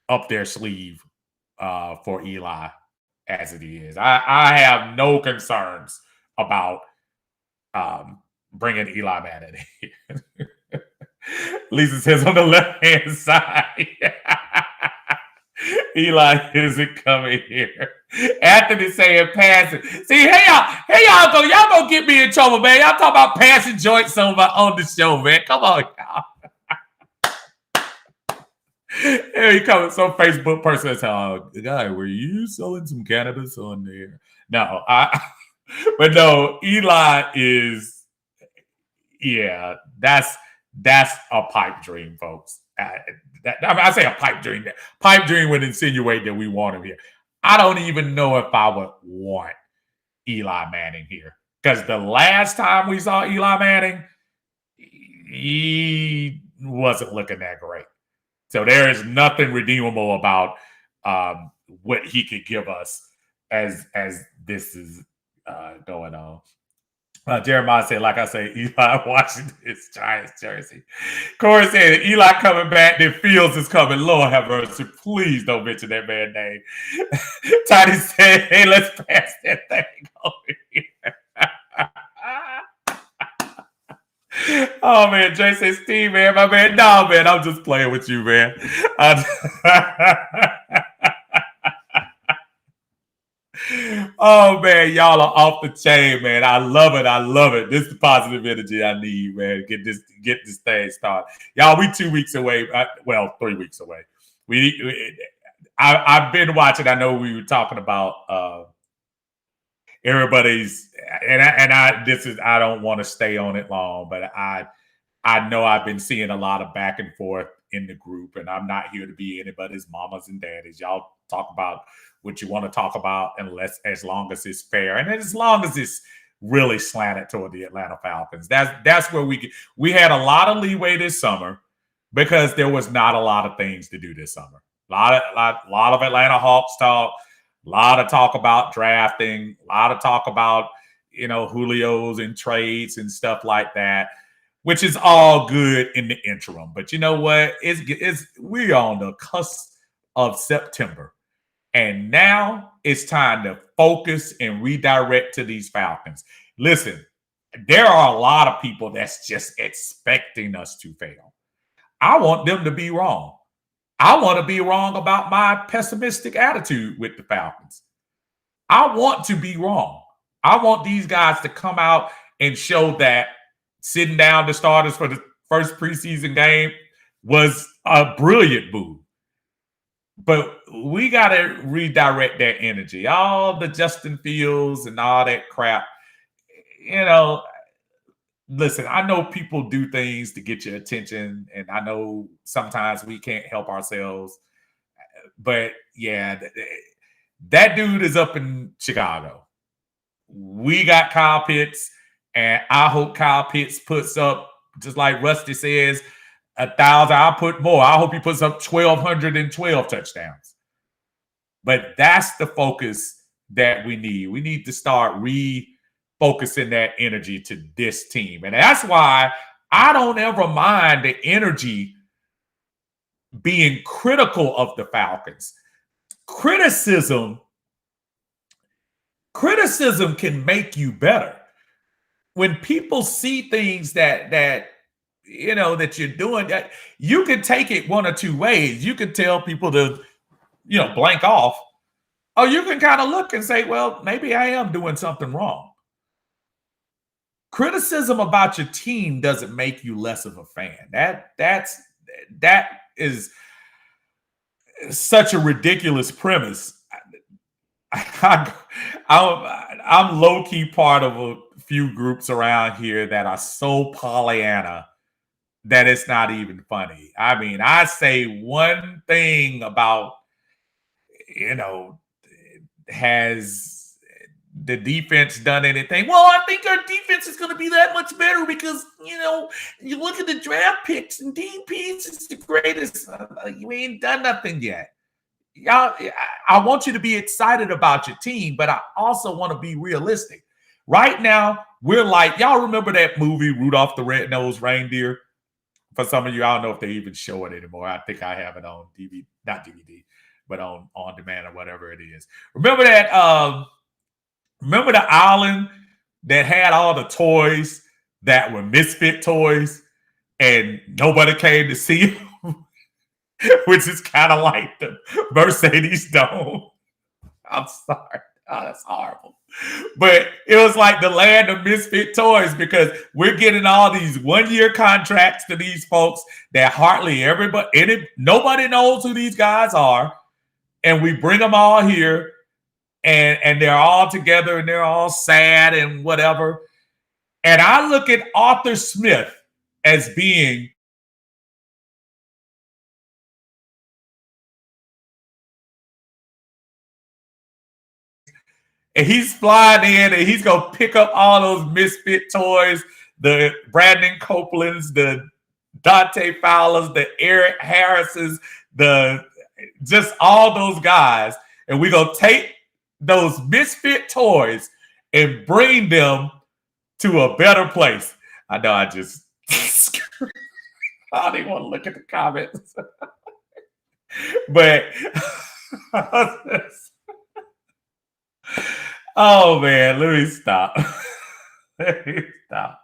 [SPEAKER 1] up their sleeve for Eli as it is. I have no concerns about bringing Eli Manning in. Lisa says on the left-hand side, Eli isn't coming here. Anthony saying passing. See, y'all gonna get me in trouble, man. Y'all talk about passing joints on the show, man. Come on, y'all. Here you come. Some Facebook person says, guy, were you selling some cannabis on there? No, But no, Eli is, yeah, that's a pipe dream, folks. I say a pipe dream. Pipe dream would insinuate that we want him here. I don't even know if I would want Eli Manning here, because the last time we saw Eli Manning, he wasn't looking that great. So there is nothing redeemable about what he could give us as this is going on. Jeremiah said, like I say, Eli watching his Giants jersey. Corey said, Eli coming back, then Fields is coming. Lord have mercy. Please don't mention that man's name. Tiny said, hey, let's pass that thing over here. Oh, man. Jay said, Steve, man, my man. No, man, I'm just playing with you, man. Oh man, y'all are off the chain, man. I love it. I love it. This is the positive energy I need, man. Get this thing started. Y'all, we 2 weeks away. Well, 3 weeks away. I've been watching. I know we were talking about everybody's, I don't want to stay on it long, but I know I've been seeing a lot of back and forth in the group, and I'm not here to be anybody's mamas and daddies. Y'all talk about what you want to talk about, as long as it's fair and as long as it's really slanted toward the Atlanta Falcons. That's where we had a lot of leeway this summer because there was not a lot of things to do this summer. A lot of Atlanta Hawks talk, a lot of talk about drafting, a lot of talk about Julio's and trades and stuff like that, which is all good in the interim. But you know what? We're on the cusp of September. And now it's time to focus and redirect to these Falcons. Listen, there are a lot of people that's just expecting us to fail. I want them to be wrong. I want to be wrong about my pessimistic attitude with the Falcons. I want to be wrong. I want these guys to come out and show that sitting down the starters for the first preseason game was a brilliant move. But we got to redirect that energy. All the Justin Fields and all that crap. Listen, I know people do things to get your attention, and I know sometimes we can't help ourselves. But yeah, that dude is up in Chicago. We got Kyle Pitts, and I hope Kyle Pitts puts up, just like Rusty says, 1,000. I'll put more. I hope he puts up 1,212 touchdowns. But that's the focus that we need. We need to start refocusing that energy to this team. And that's why I don't ever mind the energy being critical of the Falcons. Criticism can make you better. When people see things that you're doing, that you can take it one or two ways. You can tell people to, blank off, or you can kind of look and say, well, maybe I am doing something wrong. Criticism about your team doesn't make you less of a fan. That is such a ridiculous premise. I'm low-key part of a few groups around here that are so Pollyanna that it's not even funny. I mean, I say one thing about, has the defense done anything? Well, I think our defense is going to be that much better because, you look at the draft picks and DPs is the greatest. You ain't done nothing yet. Y'all, I want you to be excited about your team, but I also want to be realistic. Right now, we're like, y'all remember that movie, Rudolph the Red-Nosed Reindeer? For some of you, I don't know if they even show it anymore. I think I have it on DVD, not DVD, but on demand or whatever it is. Remember that? Remember the island that had all the toys that were misfit toys, and nobody came to see them, which is kind of like the Mercedes Dome. I'm sorry. Oh, that's horrible. But it was like the land of misfit toys because we're getting all these one-year contracts to these folks that hardly nobody knows who these guys are. And we bring them all here and they're all together and they're all sad and whatever. And I look at Arthur Smith as being and he's flying in and he's gonna pick up all those misfit toys, the Brandon Copelands, the Dante Fowlers, the Eric Harrises, the just all those guys, and we're gonna take those misfit toys and bring them to a better place. I know I just I don't even want to look at the comments. But oh man, let me stop. Let me stop.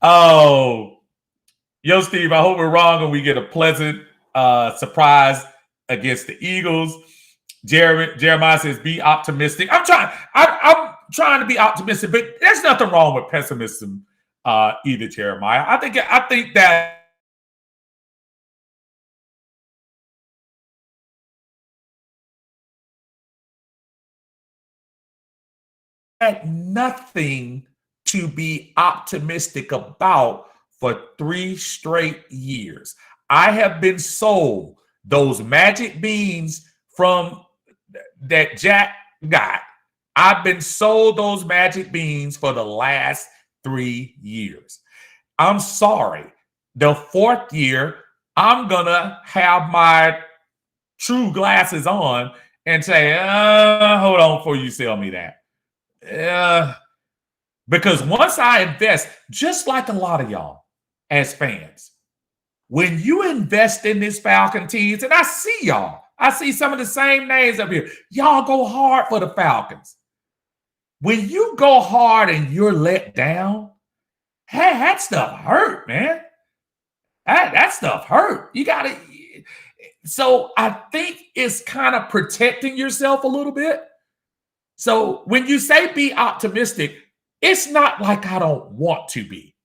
[SPEAKER 1] Oh, yo, Steve, I hope we're wrong and we get a pleasant surprise against the Eagles. Jeremiah says, be optimistic. I'm trying to be optimistic, but there's nothing wrong with pessimism either, Jeremiah. I think that nothing to be optimistic about for 3 straight years. I have been sold those magic beans from that Jack got. I've been sold those magic beans for the last 3 years. I'm sorry. The 4th year, I'm going to have my true glasses on and say, hold on before you sell me that. Because once I invest, just like a lot of y'all as fans, when you invest in this Falcon teams, and I see y'all, I see some of the same names up here. Y'all go hard for the Falcons. When you go hard and you're let down, hey, that stuff hurt, man. That stuff hurt. You got to. So I think it's kind of protecting yourself a little bit. So when you say be optimistic, it's not like I don't want to be,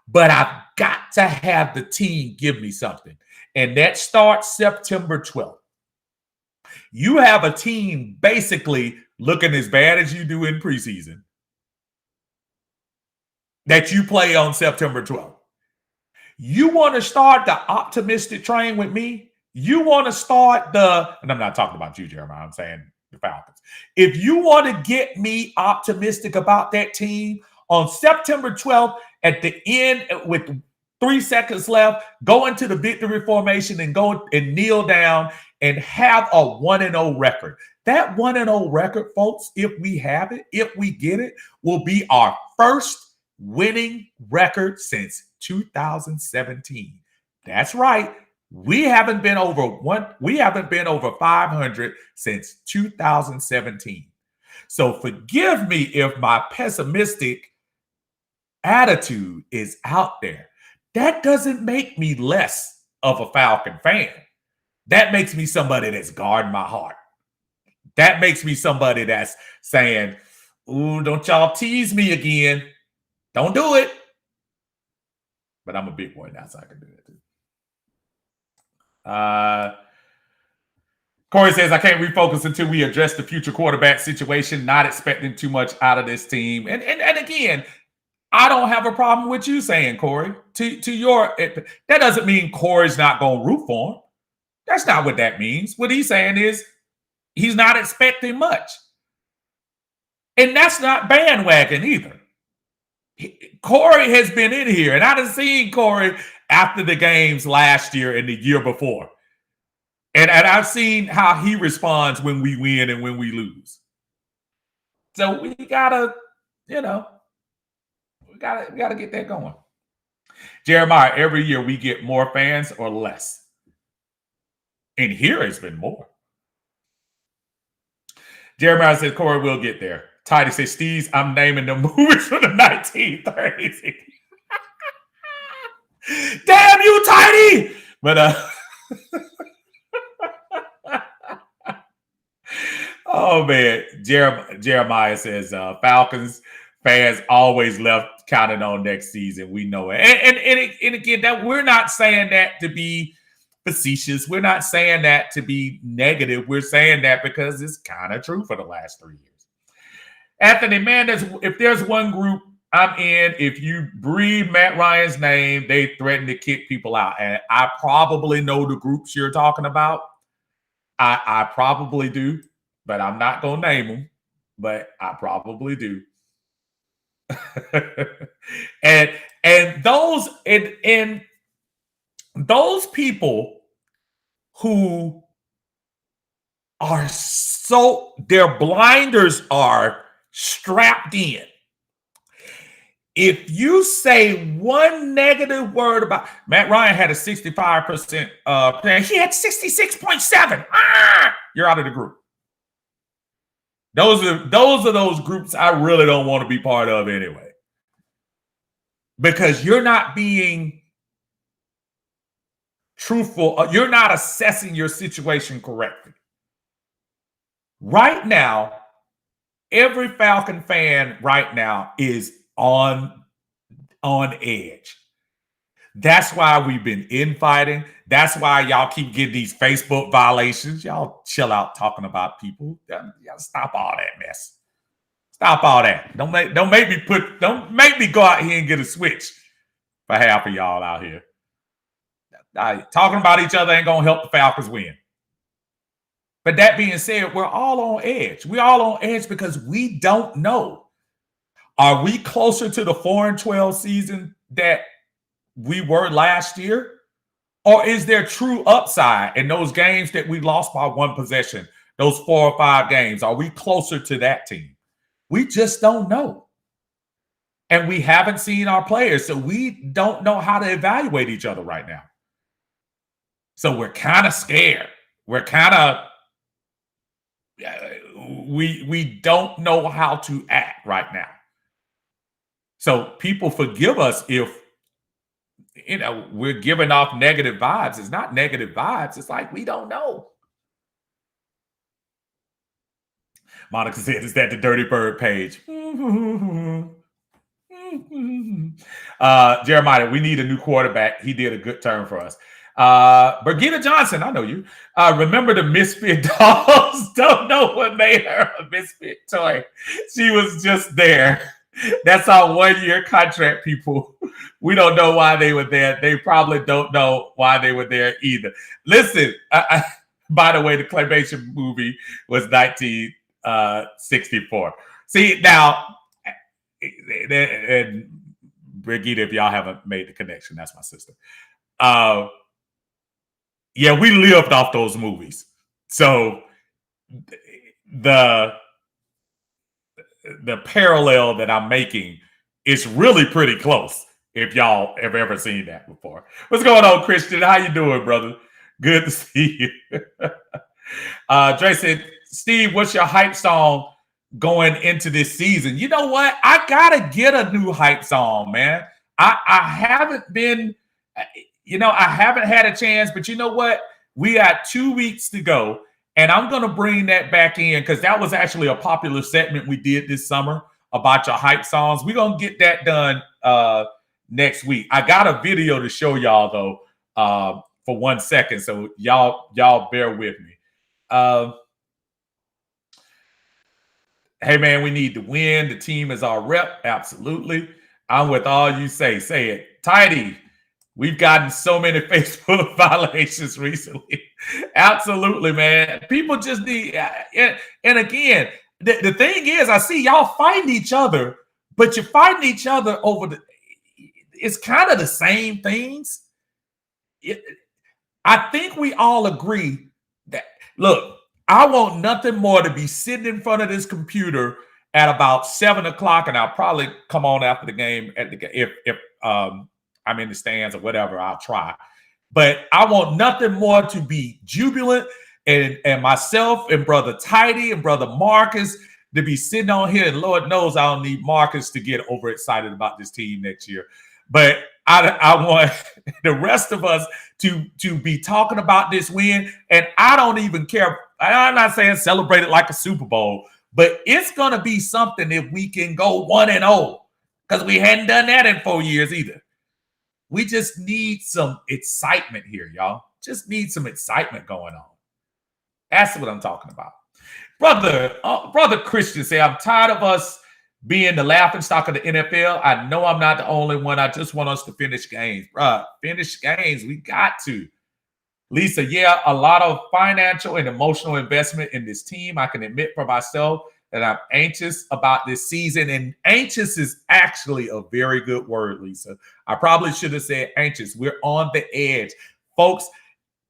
[SPEAKER 1] but I've got to have the team give me something. And that starts September 12th. You have a team basically looking as bad as you do in preseason that you play on September 12th. You want to start the optimistic train with me? You want to start and I'm not talking about you, Jeremiah, I'm saying the Falcons. If you want to get me optimistic about that team on September 12th at the end with 3 seconds left, go into the victory formation and go and kneel down and have a 1-0 record. That 1-0 record, folks, if we have it, if we get it, will be our first winning record since 2017. That's right. We haven't been over 500 since 2017. So forgive me if my pessimistic attitude is out there. That doesn't make me less of a Falcon fan. That makes me somebody that's guarding my heart. That makes me somebody that's saying, ooh, don't y'all tease me again. Don't do it. But I'm a big boy now, so I can do that too. Corey says, I can't refocus until we address the future quarterback situation, not expecting too much out of this team. And again, I don't have a problem with you saying, Corey, that doesn't mean Corey's not going to root for him. That's not what that means. What he's saying is he's not expecting much. And that's not bandwagon either. Corey has been in here, and I've seen Corey after the games last year and the year before. And I've seen how he responds when we win and when we lose. So we gotta, we gotta get that going. Jeremiah, every year we get more fans or less. And here it's been more. Jeremiah says, Corey, we'll get there. Tidy says, Steve's, I'm naming the movies from the 1930s. Damn you, Tidy! But oh man, Jeremiah says Falcons fans always left counting on next season. We know it, and again, that we're not saying that to be facetious. We're not saying that to be negative. We're saying that because it's kind of true for the last 3 years. Anthony, man, if there's one group I'm in, if you breathe Matt Ryan's name, they threaten to kick people out. And I probably know the groups you're talking about. I probably do, but I'm not going to name them, but I probably do. and those and those people who are so, their blinders are strapped in. If you say one negative word about Matt Ryan had a 65%, he had 66.7. You're out of the group. Those are those groups I really don't want to be part of anyway. Because you're not being truthful. You're not assessing your situation correctly. Right now, every Falcon fan right now is on edge. That's why we've been infighting. That's why y'all keep getting these Facebook violations. Y'all chill out talking about people. Y'all stop all that mess. Stop all that. Don't make me go out here and get a switch for half of y'all out here. Talking about each other ain't gonna help the Falcons win. But that being said, we're all on edge. We're all on edge because we don't know. Are we closer to the 4-12 season that we were last year? Or is there true upside in those games that we lost by one possession, those 4 or 5 games? Are we closer to that team? We just don't know. And we haven't seen our players, so we don't know how to evaluate each other right now. So we're kind of scared. We're kind of we don't know how to act right now. So people forgive us if we're giving off negative vibes. It's not negative vibes. It's like we don't know. Monica said, "Is that the Dirty Bird page?" Jeremiah, we need a new quarterback. He did a good turn for us. Birgitta Johnson, I know you. Remember the Misfit dolls? Don't know what made her a Misfit toy. She was just there. That's our 1-year contract, people. We don't know why they were there. They probably don't know why they were there either. Listen, by the way, the claymation movie was 1964. See, now, and Brigitte, if y'all haven't made the connection, that's my sister. Yeah, we lived off those movies. So the parallel that I'm making is really pretty close. If y'all have ever seen that before. What's going on, Christian? How you doing, brother? Good to see you. Dre said, Steve, what's your hype song going into this season? You know what? I gotta get a new hype song, man. I haven't been, I haven't had a chance, but you know what? We got 2 weeks to go, and I'm going to bring that back in because that was actually a popular segment we did this summer about your hype songs. We're going to get that done next week. I got a video to show y'all, though, for 1 second, so y'all bear with me. Hey, man, we need to win. The team is our rep. Absolutely. I'm with all you say. Say it. Tidy. We've gotten so many Facebook violations recently. Absolutely, man. People just need, and again, the thing is, I see y'all fighting each other, but you're fighting each other over it's kind of the same things. I think we all agree that, look, I want nothing more to be sitting in front of this computer at about 7 o'clock, and I'll probably come on after the game if I'm in the stands or whatever, I'll try. But I want nothing more to be jubilant and myself and Brother Tidy and Brother Marcus to be sitting on here. And Lord knows I don't need Marcus to get overexcited about this team next year. But I want the rest of us to be talking about this win. And I don't even care. I'm not saying celebrate it like a Super Bowl, but it's going to be something if we can go 1-0 because we hadn't done that in 4 years either. We just need some excitement here, y'all. Just need some excitement going on. That's what I'm talking about. Brother Christian say, I'm tired of us being the laughing stock of the NFL. I know I'm not the only one. I just want us to finish games. Bruh, finish games. We got to. Lisa, yeah, a lot of financial and emotional investment in this team. I can admit for myself that I'm anxious about this season. And anxious is actually a very good word, Lisa. I probably should have said anxious. We're on the edge. Folks,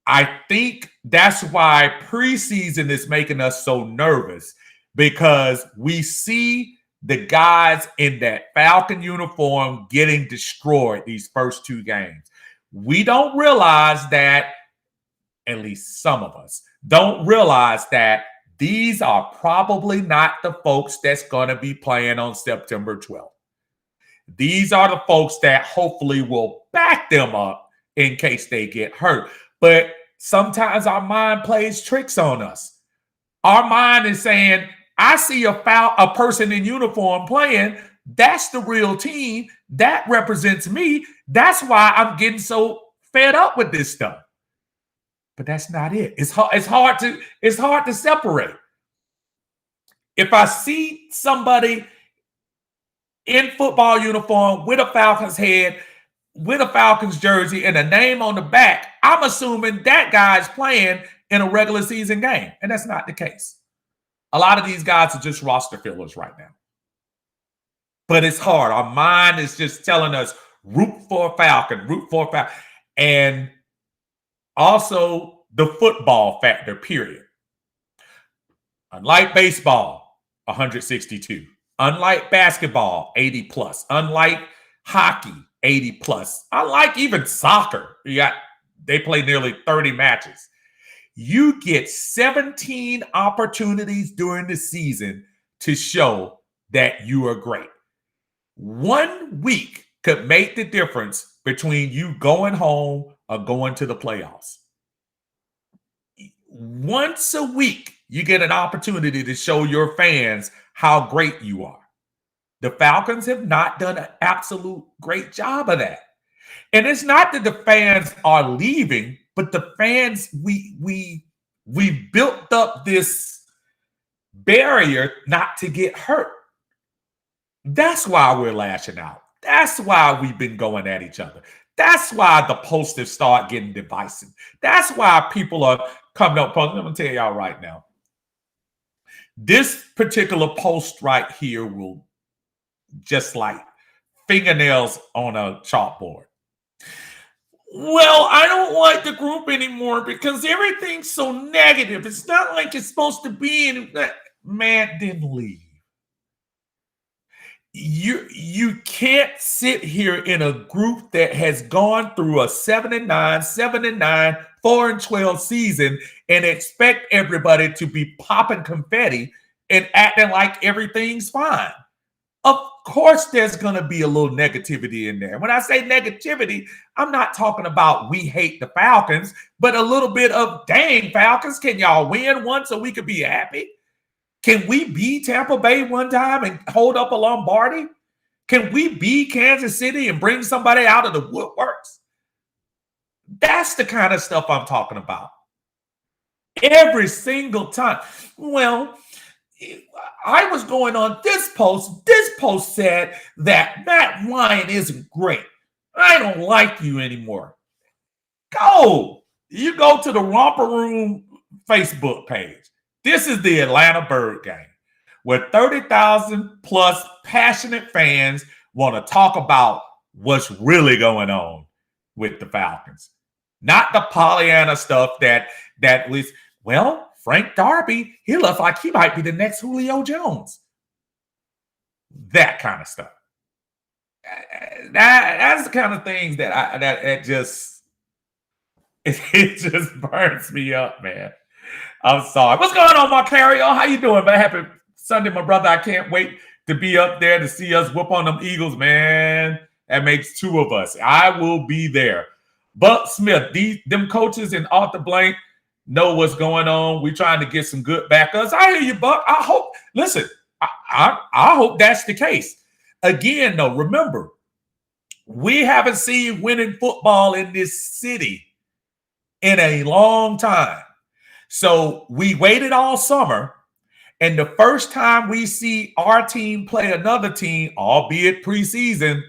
[SPEAKER 1] I think that's why preseason is making us so nervous, because we see the guys in that Falcon uniform getting destroyed these first two games. We don't realize that, at least some of us don't realize that these are probably not the folks that's going to be playing on September 12th. These are the folks that hopefully will back them up in case they get hurt. But sometimes our mind plays tricks on us. Our mind is saying, I see a person in uniform playing. That's the real team. That represents me. That's why I'm getting so fed up with this stuff. But that's not it. It's hard to separate. If I see somebody in football uniform with a Falcons head, with a Falcons jersey and a name on the back, I'm assuming that guy's playing in a regular season game. And that's not the case. A lot of these guys are just roster fillers right now. But it's hard. Our mind is just telling us, root for a Falcon, root for a Falcon. And also the football factor, period. Unlike baseball, 162. Unlike basketball, 80 plus. Unlike hockey, 80 plus. Unlike even soccer, they play nearly 30 matches. You get 17 opportunities during the season to show that you are great. 1 week could make the difference between you going home or going to the playoffs. Once a week, you get an opportunity to show your fans how great you are. The Falcons have not done an absolute great job of that. And it's not that the fans are leaving, but the fans, we built up this barrier not to get hurt. That's why we're lashing out. That's why we've been going at each other. That's why the posters start getting divisive. That's why people are coming up. I'm going to tell y'all right now. This particular post right here will just like fingernails on a chalkboard. Well, I don't like the group anymore because everything's so negative. It's not like it's supposed to be. And man didn't leave. You can't sit here in a group that has gone through a 7-9, 7-9, 4-12 season and expect everybody to be popping confetti and acting like everything's fine. Of course, there's going to be a little negativity in there. When I say negativity, I'm not talking about we hate the Falcons, but a little bit of, dang, Falcons, can y'all win one so we could be happy? Can we be Tampa Bay one time and hold up a Lombardi? Can we be Kansas City and bring somebody out of the woodworks? That's the kind of stuff I'm talking about. Every single time. Well, I was going on this post. This post said that Matt Ryan isn't great. I don't like you anymore. You go to the Romper Room Facebook page. This is the Atlanta Bird Game, where 30,000 plus passionate fans want to talk about what's really going on with the Falcons. Not the Pollyanna stuff that was, well, Frank Darby, he looks like he might be the next Julio Jones. That kind of stuff. That's the kind of things that just burns me up, man. I'm sorry. What's going on, Marcario? How you doing, man? Happy Sunday, my brother. I can't wait to be up there to see us whoop on them Eagles, man. That makes two of us. I will be there. Buck Smith, them coaches and Arthur Blank know what's going on. We're trying to get some good backups. I hear you, Buck. I hope, listen, I hope that's the case. Again, though, remember, we haven't seen winning football in this city in a long time. So we waited all summer, and the first time we see our team play another team, albeit preseason,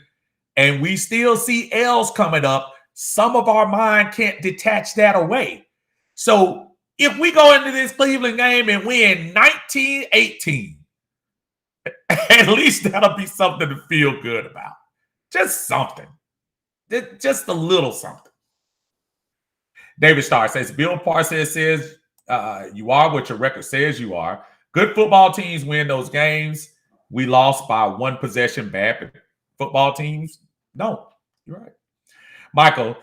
[SPEAKER 1] and we still see L's coming up, some of our mind can't detach that away. So if we go into this Cleveland game and win 19-18, at least that'll be something to feel good about. Just something. Just a little something. David Starr says, Bill Parcells says, you are what your record says you are. Good football teams win those games. We lost by one possession. Bad football teams don't. You're right. Michael,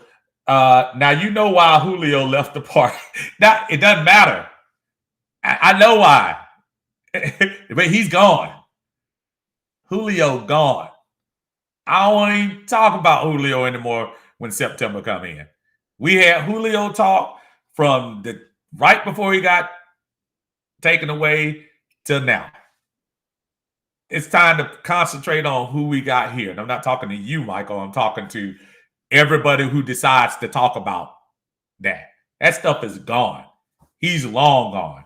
[SPEAKER 1] now you know why Julio left the party. Now, it doesn't matter. I know why. But he's gone. Julio gone. I don't want to even talk about Julio anymore when September come in. We had Julio talk from the right before he got taken away till now. It's time to concentrate on who we got here. And I'm not talking to you, Michael. I'm talking to everybody who decides to talk about that. That stuff is gone. He's long gone.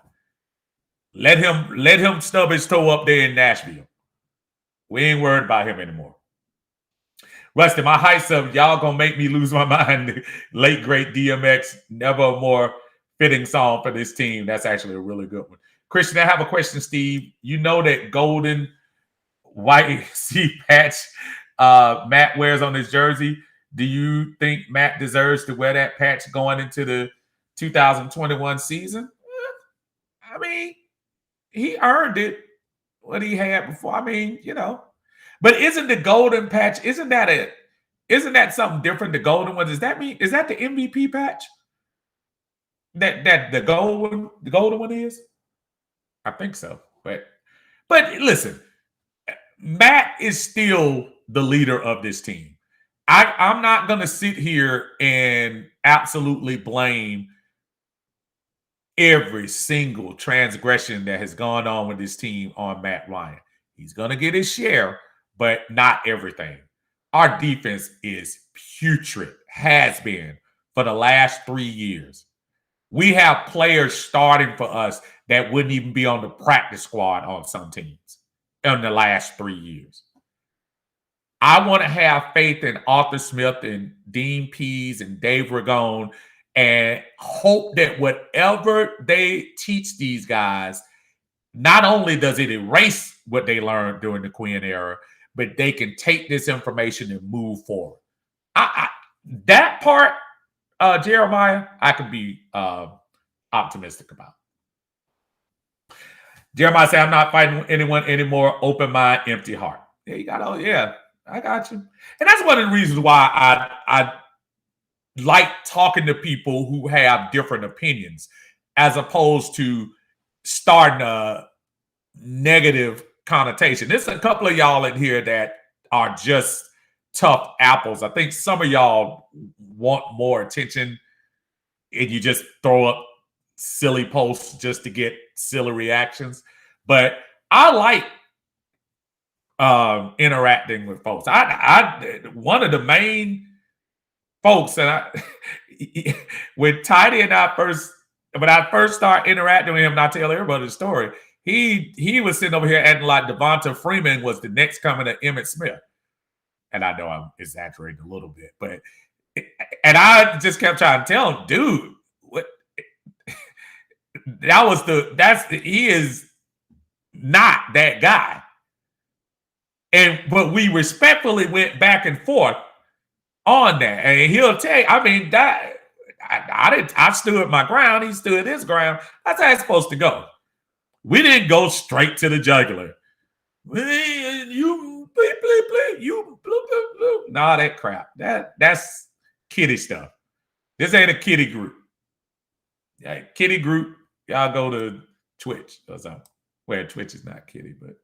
[SPEAKER 1] Let him stub his toe up there in Nashville. We ain't worried about him anymore. Rusty, my heights of y'all gonna make me lose my mind. Late great DMX, never a more fitting song for this team. That's actually a really good one. Christian, I have a question, Steve. You know that golden white C patch Matt wears on his jersey. Do you think Matt deserves to wear that patch going into the 2021 season? I mean, he earned it, what he had before. I mean, you know. But isn't the golden patch, isn't that something different? The golden one, does that mean, is that the MVP patch? That the golden one is? I think so. But listen, Matt is still the leader of this team. I'm not gonna sit here and absolutely blame every single transgression that has gone on with this team on Matt Ryan. He's gonna get his share, but not everything. Our defense is putrid, has been for the last 3 years. We have players starting for us that wouldn't even be on the practice squad on some teams in the last 3 years. I want to have faith in Arthur Smith and Dean Pease and Dave Ragone and hope that whatever they teach these guys, not only does it erase what they learned during the Quinn era, but they can take this information and move forward. That part, Jeremiah, I can be optimistic about. Jeremiah said, I'm not fighting anyone anymore. Open mind, empty heart. Yeah, you got, I got you. And that's one of the reasons why I like talking to people who have different opinions, as opposed to starting a negative connotation. There's a couple of y'all in here that are just tough apples. I think some of y'all want more attention and you just throw up silly posts just to get silly reactions. But I like interacting with folks. I one of the main folks that when Tidy and when I first started interacting with him, and I tell everybody the story, he was sitting over here acting like Devonta Freeman was the next coming of Emmitt Smith. And I know I'm exaggerating a little bit, but I just kept trying to tell him, dude, what he is not that guy. But we respectfully went back and forth on that. And he'll tell you, I mean, that I stood my ground, he stood his ground. That's how it's supposed to go. We didn't go straight to the jugular. You bleep, bleep, bleep, you bloop, bloop, bloop. Nah, that crap. That's kiddie stuff. This ain't a kiddie group. Yeah, kiddie group, y'all go to Twitch or something. Well, Twitch is not kiddie, but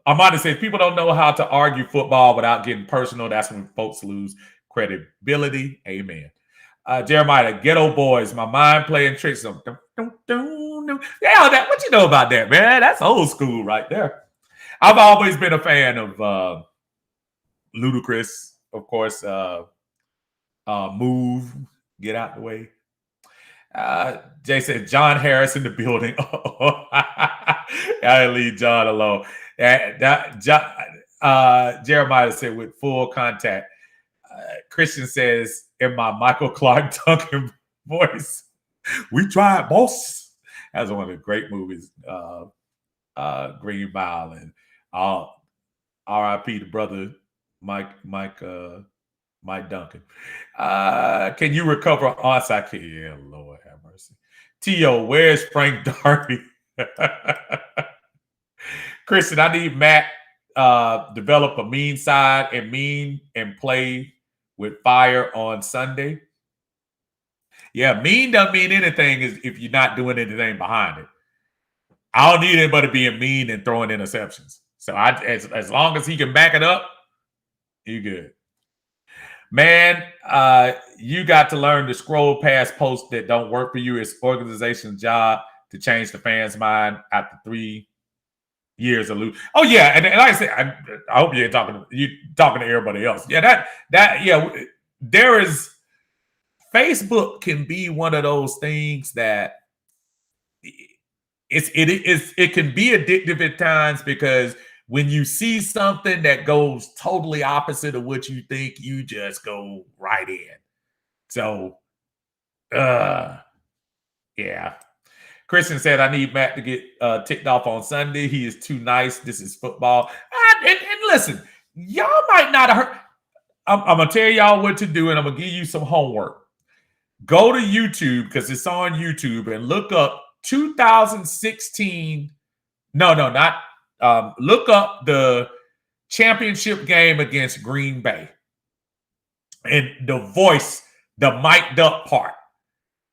[SPEAKER 1] Armando says people don't know how to argue football without getting personal. That's when folks lose credibility. Amen. Jeremiah, the Ghetto Boys, my mind playing tricks. Yeah, what you know about that, man? That's old school right there. I've always been a fan of Ludacris, of course. Move, Get out the way. Jay said John Harris in the building. I leave John alone. Jeremiah said with full contact. Christian says in my Michael Clark Duncan voice, "We tried, boss." That's one of the great movies. Green Mile and R.I.P. the brother Mike Duncan. Can you recover onside kick? Yeah, Lord have mercy. T.O., where's Frank Darby? Christian, I need Matt develop a mean side and play with fire on Sunday. Yeah, mean doesn't mean anything if you're not doing anything behind it. I don't need anybody being mean and throwing interceptions. So as long as he can back it up, you good. Man, you got to learn to scroll past posts that don't work for you. It's organization's job to change the fans' mind after 3 years of losing. Oh yeah, and like I said, I hope you ain't talking to everybody else. Yeah, there is. Facebook can be one of those things that it can be addictive at times because when you see something that goes totally opposite of what you think, you just go right in. So, yeah. Christian said, I need Matt to get ticked off on Sunday. He is too nice. This is football. And listen, y'all might not have heard. I'm going to tell y'all what to do, and I'm going to give you some homework. Go to YouTube, because it's on YouTube, and look up 2016. Look up the championship game against Green Bay. And the voice, the mic'd up part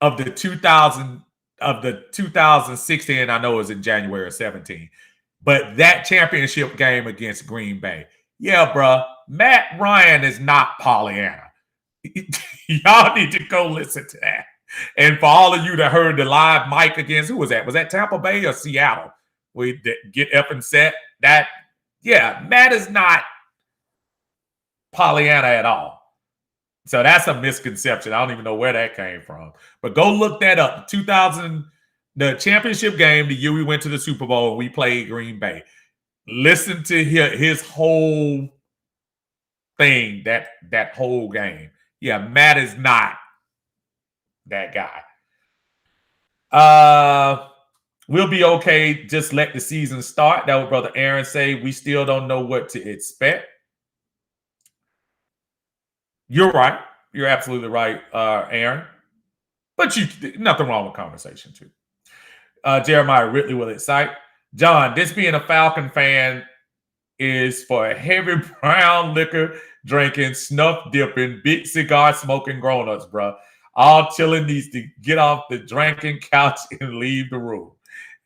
[SPEAKER 1] of the 2016, I know it was in January of 17. But that championship game against Green Bay. Yeah, bro. Matt Ryan is not Pollyanna. Y'all need to go listen to that. And for all of you that heard the live mic against, who was that? Was that Tampa Bay or Seattle? We get effing set. Matt is not Pollyanna at all. So that's a misconception. I don't even know where that came from. But go look that up. The championship game, the year we went to the Super Bowl and we played Green Bay. Listen to his whole thing, that whole game. Yeah, Matt is not that guy. We'll be okay. Just let the season start. That was Brother Aaron say. We still don't know what to expect. You're right. You're absolutely right, Aaron. But nothing wrong with conversation, too. Jeremiah Ridley will excite. John, this being a Falcon fan is for a heavy brown liquor drinking, snuff dipping, big cigar smoking grown-ups, bro. All chilling needs to get off the drinking couch and leave the room.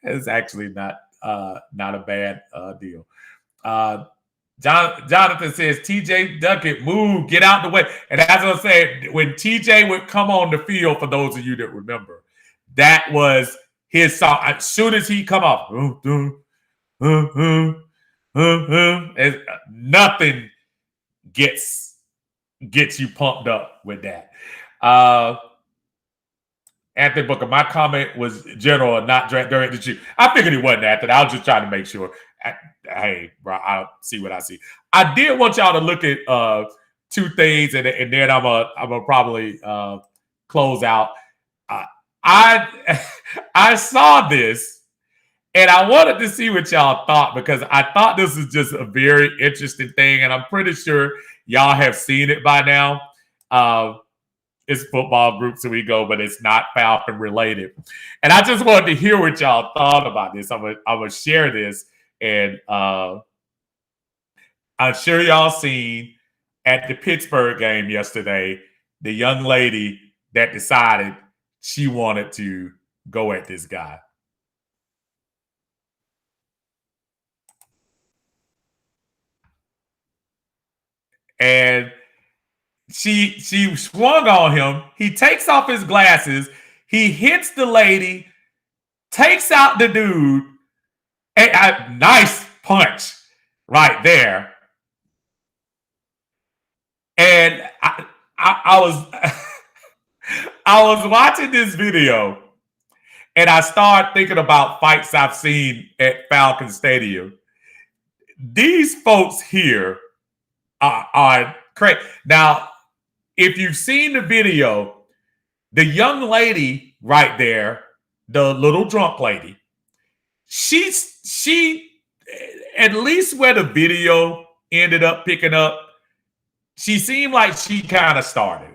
[SPEAKER 1] It's actually not a bad deal. Jonathan says, TJ Duckett, move, get out the way. And as I said, when TJ would come on the field, for those of you that remember, that was his song. As soon as he come off, nothing gets you pumped up with that. Anthony Booker, my comment was general and not directed to you. I figured it wasn't, Anthony. I was just trying to make sure. Hey, bro, I'll see what I see. I did want y'all to look at two things, and then I'm gonna probably close out. I saw this, and I wanted to see what y'all thought, because I thought this was just a very interesting thing, and I'm pretty sure y'all have seen it by now. It's football groups that we go, but it's not Falcon related. And I just wanted to hear what y'all thought about this. I'm gonna share this, and I'm sure y'all seen at the Pittsburgh game yesterday, the young lady that decided she wanted to go at this guy. And she swung on him. He takes off his glasses. He hits the lady, takes out the dude. A nice punch right there. And I was I was watching this video and I started thinking about fights I've seen at Falcon Stadium. These folks here are crazy. Now, if you've seen the video, the young lady right there, the little drunk lady, she at least where the video ended up picking up, she seemed like she kind of started.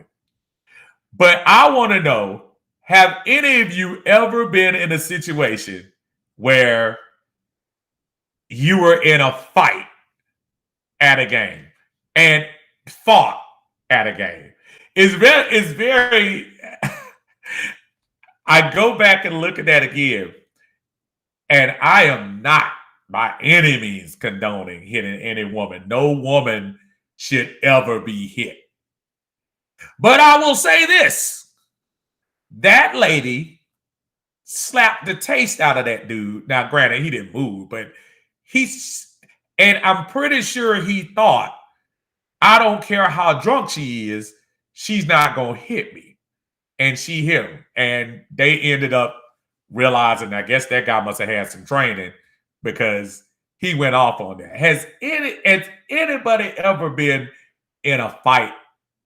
[SPEAKER 1] But I want to know, have any of you ever been in a situation where you were in a fight at a game and fought at a game? It's very I go back and look at that again, and I am not by any means condoning hitting any woman. No woman should ever be hit. But I will say this. That lady slapped the taste out of that dude. Now, granted, he didn't move, but and I'm pretty sure he thought, I don't care how drunk she is, she's not going to hit me. And she hit him. And they ended up realizing, I guess that guy must have had some training because he went off on that. Has anybody ever been in a fight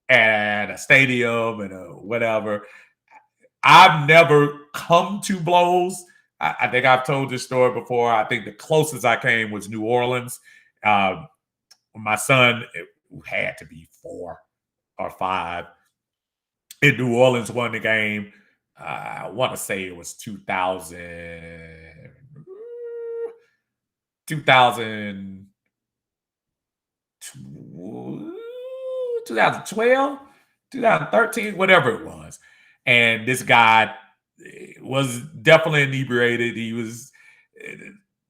[SPEAKER 1] at a stadium and whatever? I've never come to blows. I think I've told this story before. I think the closest I came was New Orleans. My son had to be 4 or 5. In New Orleans won the game. I want to say it was 2000, 2012, 2013, whatever it was. And this guy was definitely inebriated. He was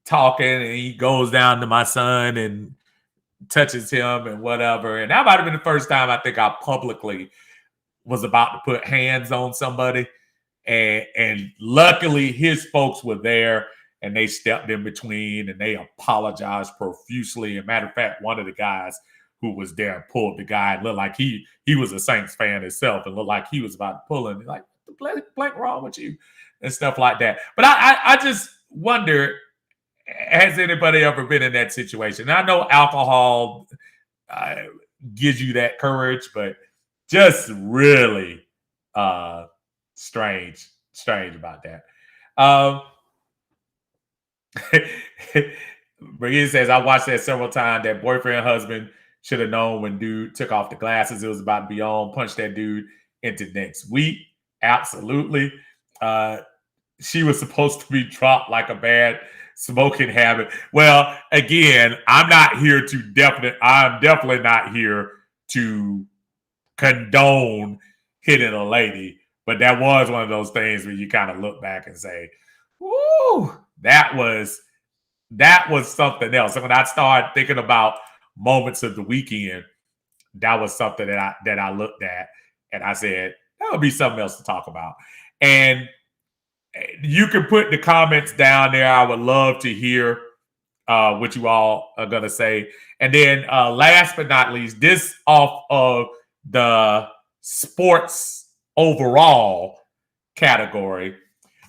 [SPEAKER 1] talking, and he goes down to my son and touches him and whatever. And that might have been the first time I think I publicly was about to put hands on somebody. And luckily his folks were there and they stepped in between and they apologized profusely. As a matter of fact, one of the guys who was there pulled the guy and looked like he was a Saints fan himself and looked like he was about to pull him. Like, what the blank wrong with you? And stuff like that. But I just wonder, has anybody ever been in that situation? And I know alcohol gives you that courage, but just really strange about that. Brigitte says, I watched that several times. That boyfriend husband should have known when dude took off the glasses it was about to be on, punched that dude into next week. Absolutely. She was supposed to be dropped like a bad smoking habit. Well, again, I'm definitely not here to condone hitting a lady, but that was one of those things where you kind of look back and say, "Woo, that was something else." And when I started thinking about moments of the weekend, that was something that I looked at and I said, that would be something else to talk about. And you can put the comments down there. I would love to hear what you all are going to say. And then last but not least, this off of the sports overall category,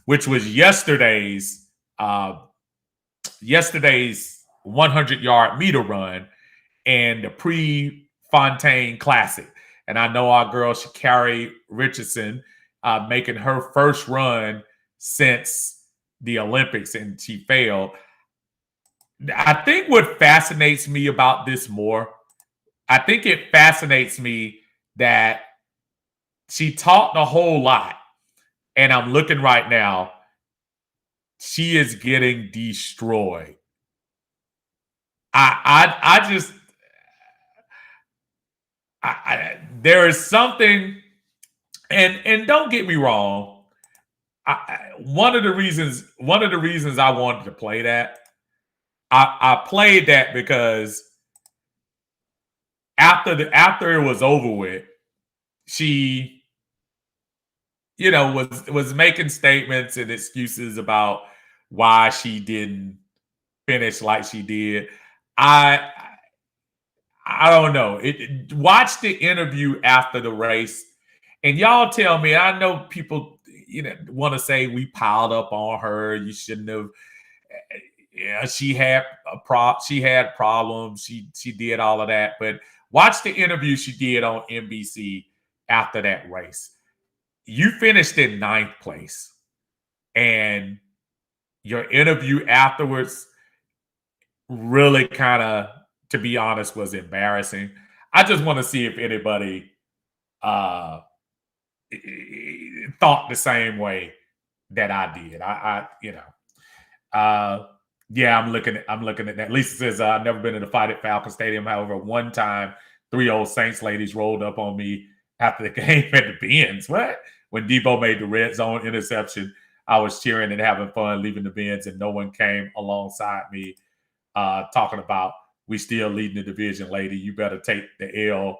[SPEAKER 1] which was yesterday's 100-yard meter run and the Prefontaine Classic. And I know our girl Sha'Carri Richardson making her first run since the Olympics, and she failed. I think what fascinates me about this more, I think it fascinates me that she talked a whole lot, and I'm looking right now, she is getting destroyed. There is something, and don't get me wrong. One of the reasons I wanted to play that, I played that because after it was over with, she, was making statements and excuses about why she didn't finish like she did. I don't know. Watch the interview after the race, And y'all tell me, I know people, want to say we piled up on her. You shouldn't have. Yeah, she had she had problems. She did all of that. But watch the interview she did on NBC after that race. You finished in 9th place, and your interview afterwards really kind of, to be honest, was embarrassing. I just want to see if anybody thought the same way that I did. Yeah, I'm looking at that. Lisa says I've never been in a fight at Falcon Stadium. However, one time 3 old Saints ladies rolled up on me after the game at the Benz. What? When Debo made the red zone interception, I was cheering and having fun leaving the Benz, and no one came alongside me talking about, we still leading the division, lady. You better take the L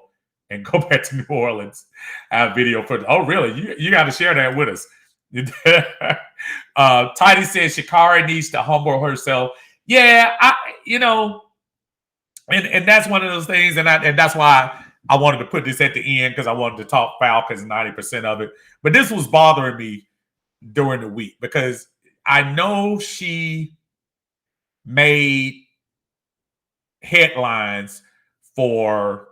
[SPEAKER 1] and go back to New Orleans. I have video for. Oh, really? You got to share that with us. Tidy says Sha'Carri needs to humble herself. Yeah, and that's one of those things, and that's why I wanted to put this at the end, because I wanted to talk Falcons 90% of it. But this was bothering me during the week because I know she made headlines for,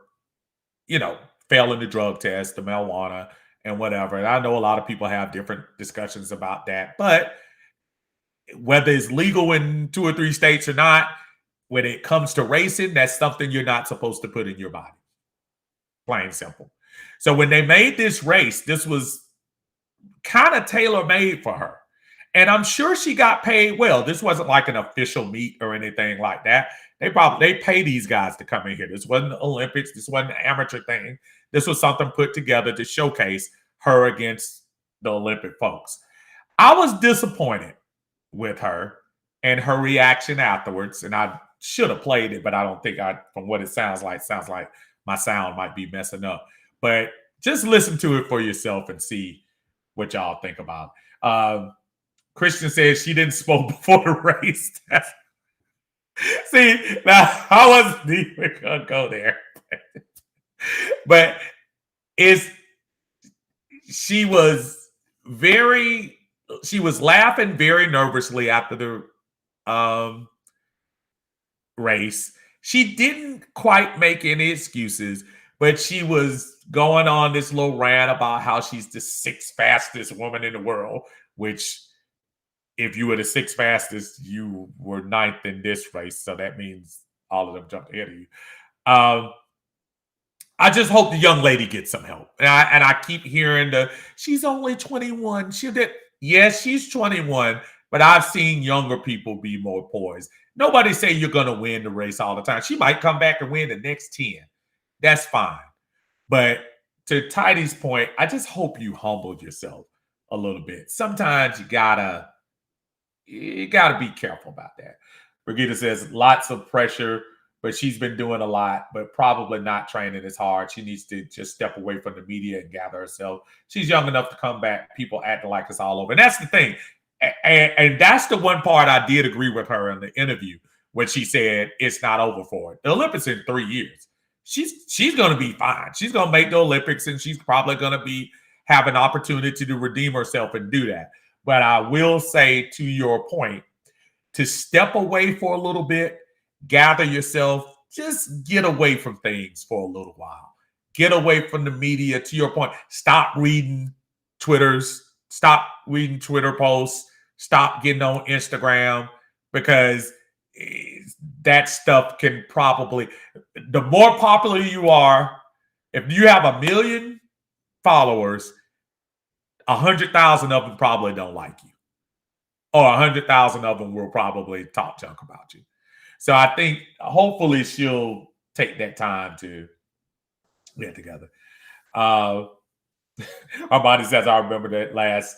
[SPEAKER 1] failing the drug test, the marijuana, and whatever. And I know a lot of people have different discussions about that. But whether it's legal in 2 or 3 states or not, when it comes to racing, that's something you're not supposed to put in your body. Plain simple. So when they made this race, this was kind of tailor-made for her. And I'm sure she got paid well. This wasn't like an official meet or anything like that. They pay these guys to come in here. This wasn't the Olympics. This wasn't an amateur thing. This was something put together to showcase her against the Olympic folks. I was disappointed with her and her reaction afterwards. And I should have played it, but I don't think from what it sounds like my sound might be messing up. But just listen to it for yourself and see what y'all think about it. Christian says she didn't smoke before the race. See, now I wasn't even gonna go there, but she was laughing very nervously after the race. She didn't quite make any excuses, but she was going on this little rant about how she's the 6th fastest woman in the world, which, if you were the 6th fastest, you were 9th in this race. So that means all of them jumped ahead of you. I just hope the young lady gets some help. And I keep hearing she's only 21. Yes, she's 21, but I've seen younger people be more poised. Nobody say you're going to win the race all the time. She might come back and win the next 10. That's fine. But to Tidy's point, I just hope you humbled yourself a little bit. Sometimes you gotta be careful about that. Brigitte says lots of pressure, but she's been doing a lot, but probably not training as hard. She needs to just step away from the media and gather herself. She's young enough to come back. People acting like it's all over. And that's the thing. And that's the one part I did agree with her in the interview when she said it's not over for her. The Olympics in 3 years. She's going to be fine. She's going to make the Olympics, and she's probably going to have an opportunity to redeem herself and do that. But I will say, to your point, to step away for a little bit, gather yourself, just get away from things for a little while. Get away from the media, to your point. Stop reading Twitters. Stop reading Twitter posts. Stop getting on Instagram, because that stuff can probably, the more popular you are, if you have 1 million followers, 100,000 of them probably don't like you, or 100,000 of them will probably talk junk about you. So I think hopefully she'll take that time to get together. Armani says, I remember that last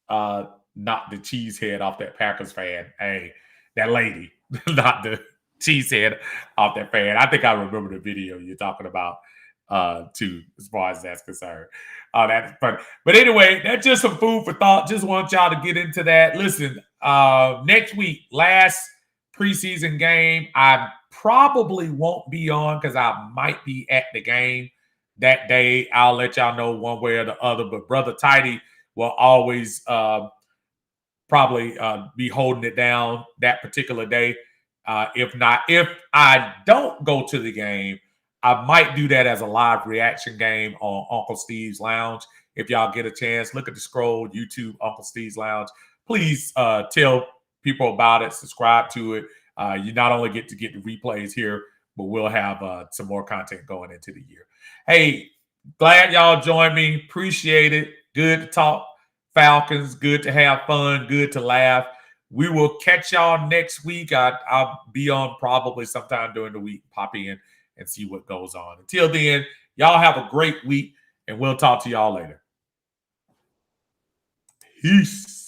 [SPEAKER 1] knocked the cheese head off that Packers fan. Hey, that lady knocked the cheese head off that fan. I think I remember the video you're talking about too, as far as that's concerned. That's fun. But anyway, that's just some food for thought. Just want y'all to get into that. Listen, next week, last preseason game, I probably won't be on because I might be at the game. that day, I'll let y'all know one way or the other. But Brother Tidy will always probably be holding it down that particular day. If not, if I don't go to the game, I might do that as a live reaction game on Uncle Steve's Lounge. If y'all get a chance, look at the scroll, YouTube, Uncle Steve's Lounge. Please tell people about it, subscribe to it. You not only get to get the replays here, but we'll have some more content going into the year. Hey, glad y'all joined me. Appreciate it. Good to talk Falcons. Good to have fun. Good to laugh. We will catch y'all next week. I'll be on probably sometime during the week. Pop in and see what goes on. Until then, y'all have a great week, and we'll talk to y'all later. Peace.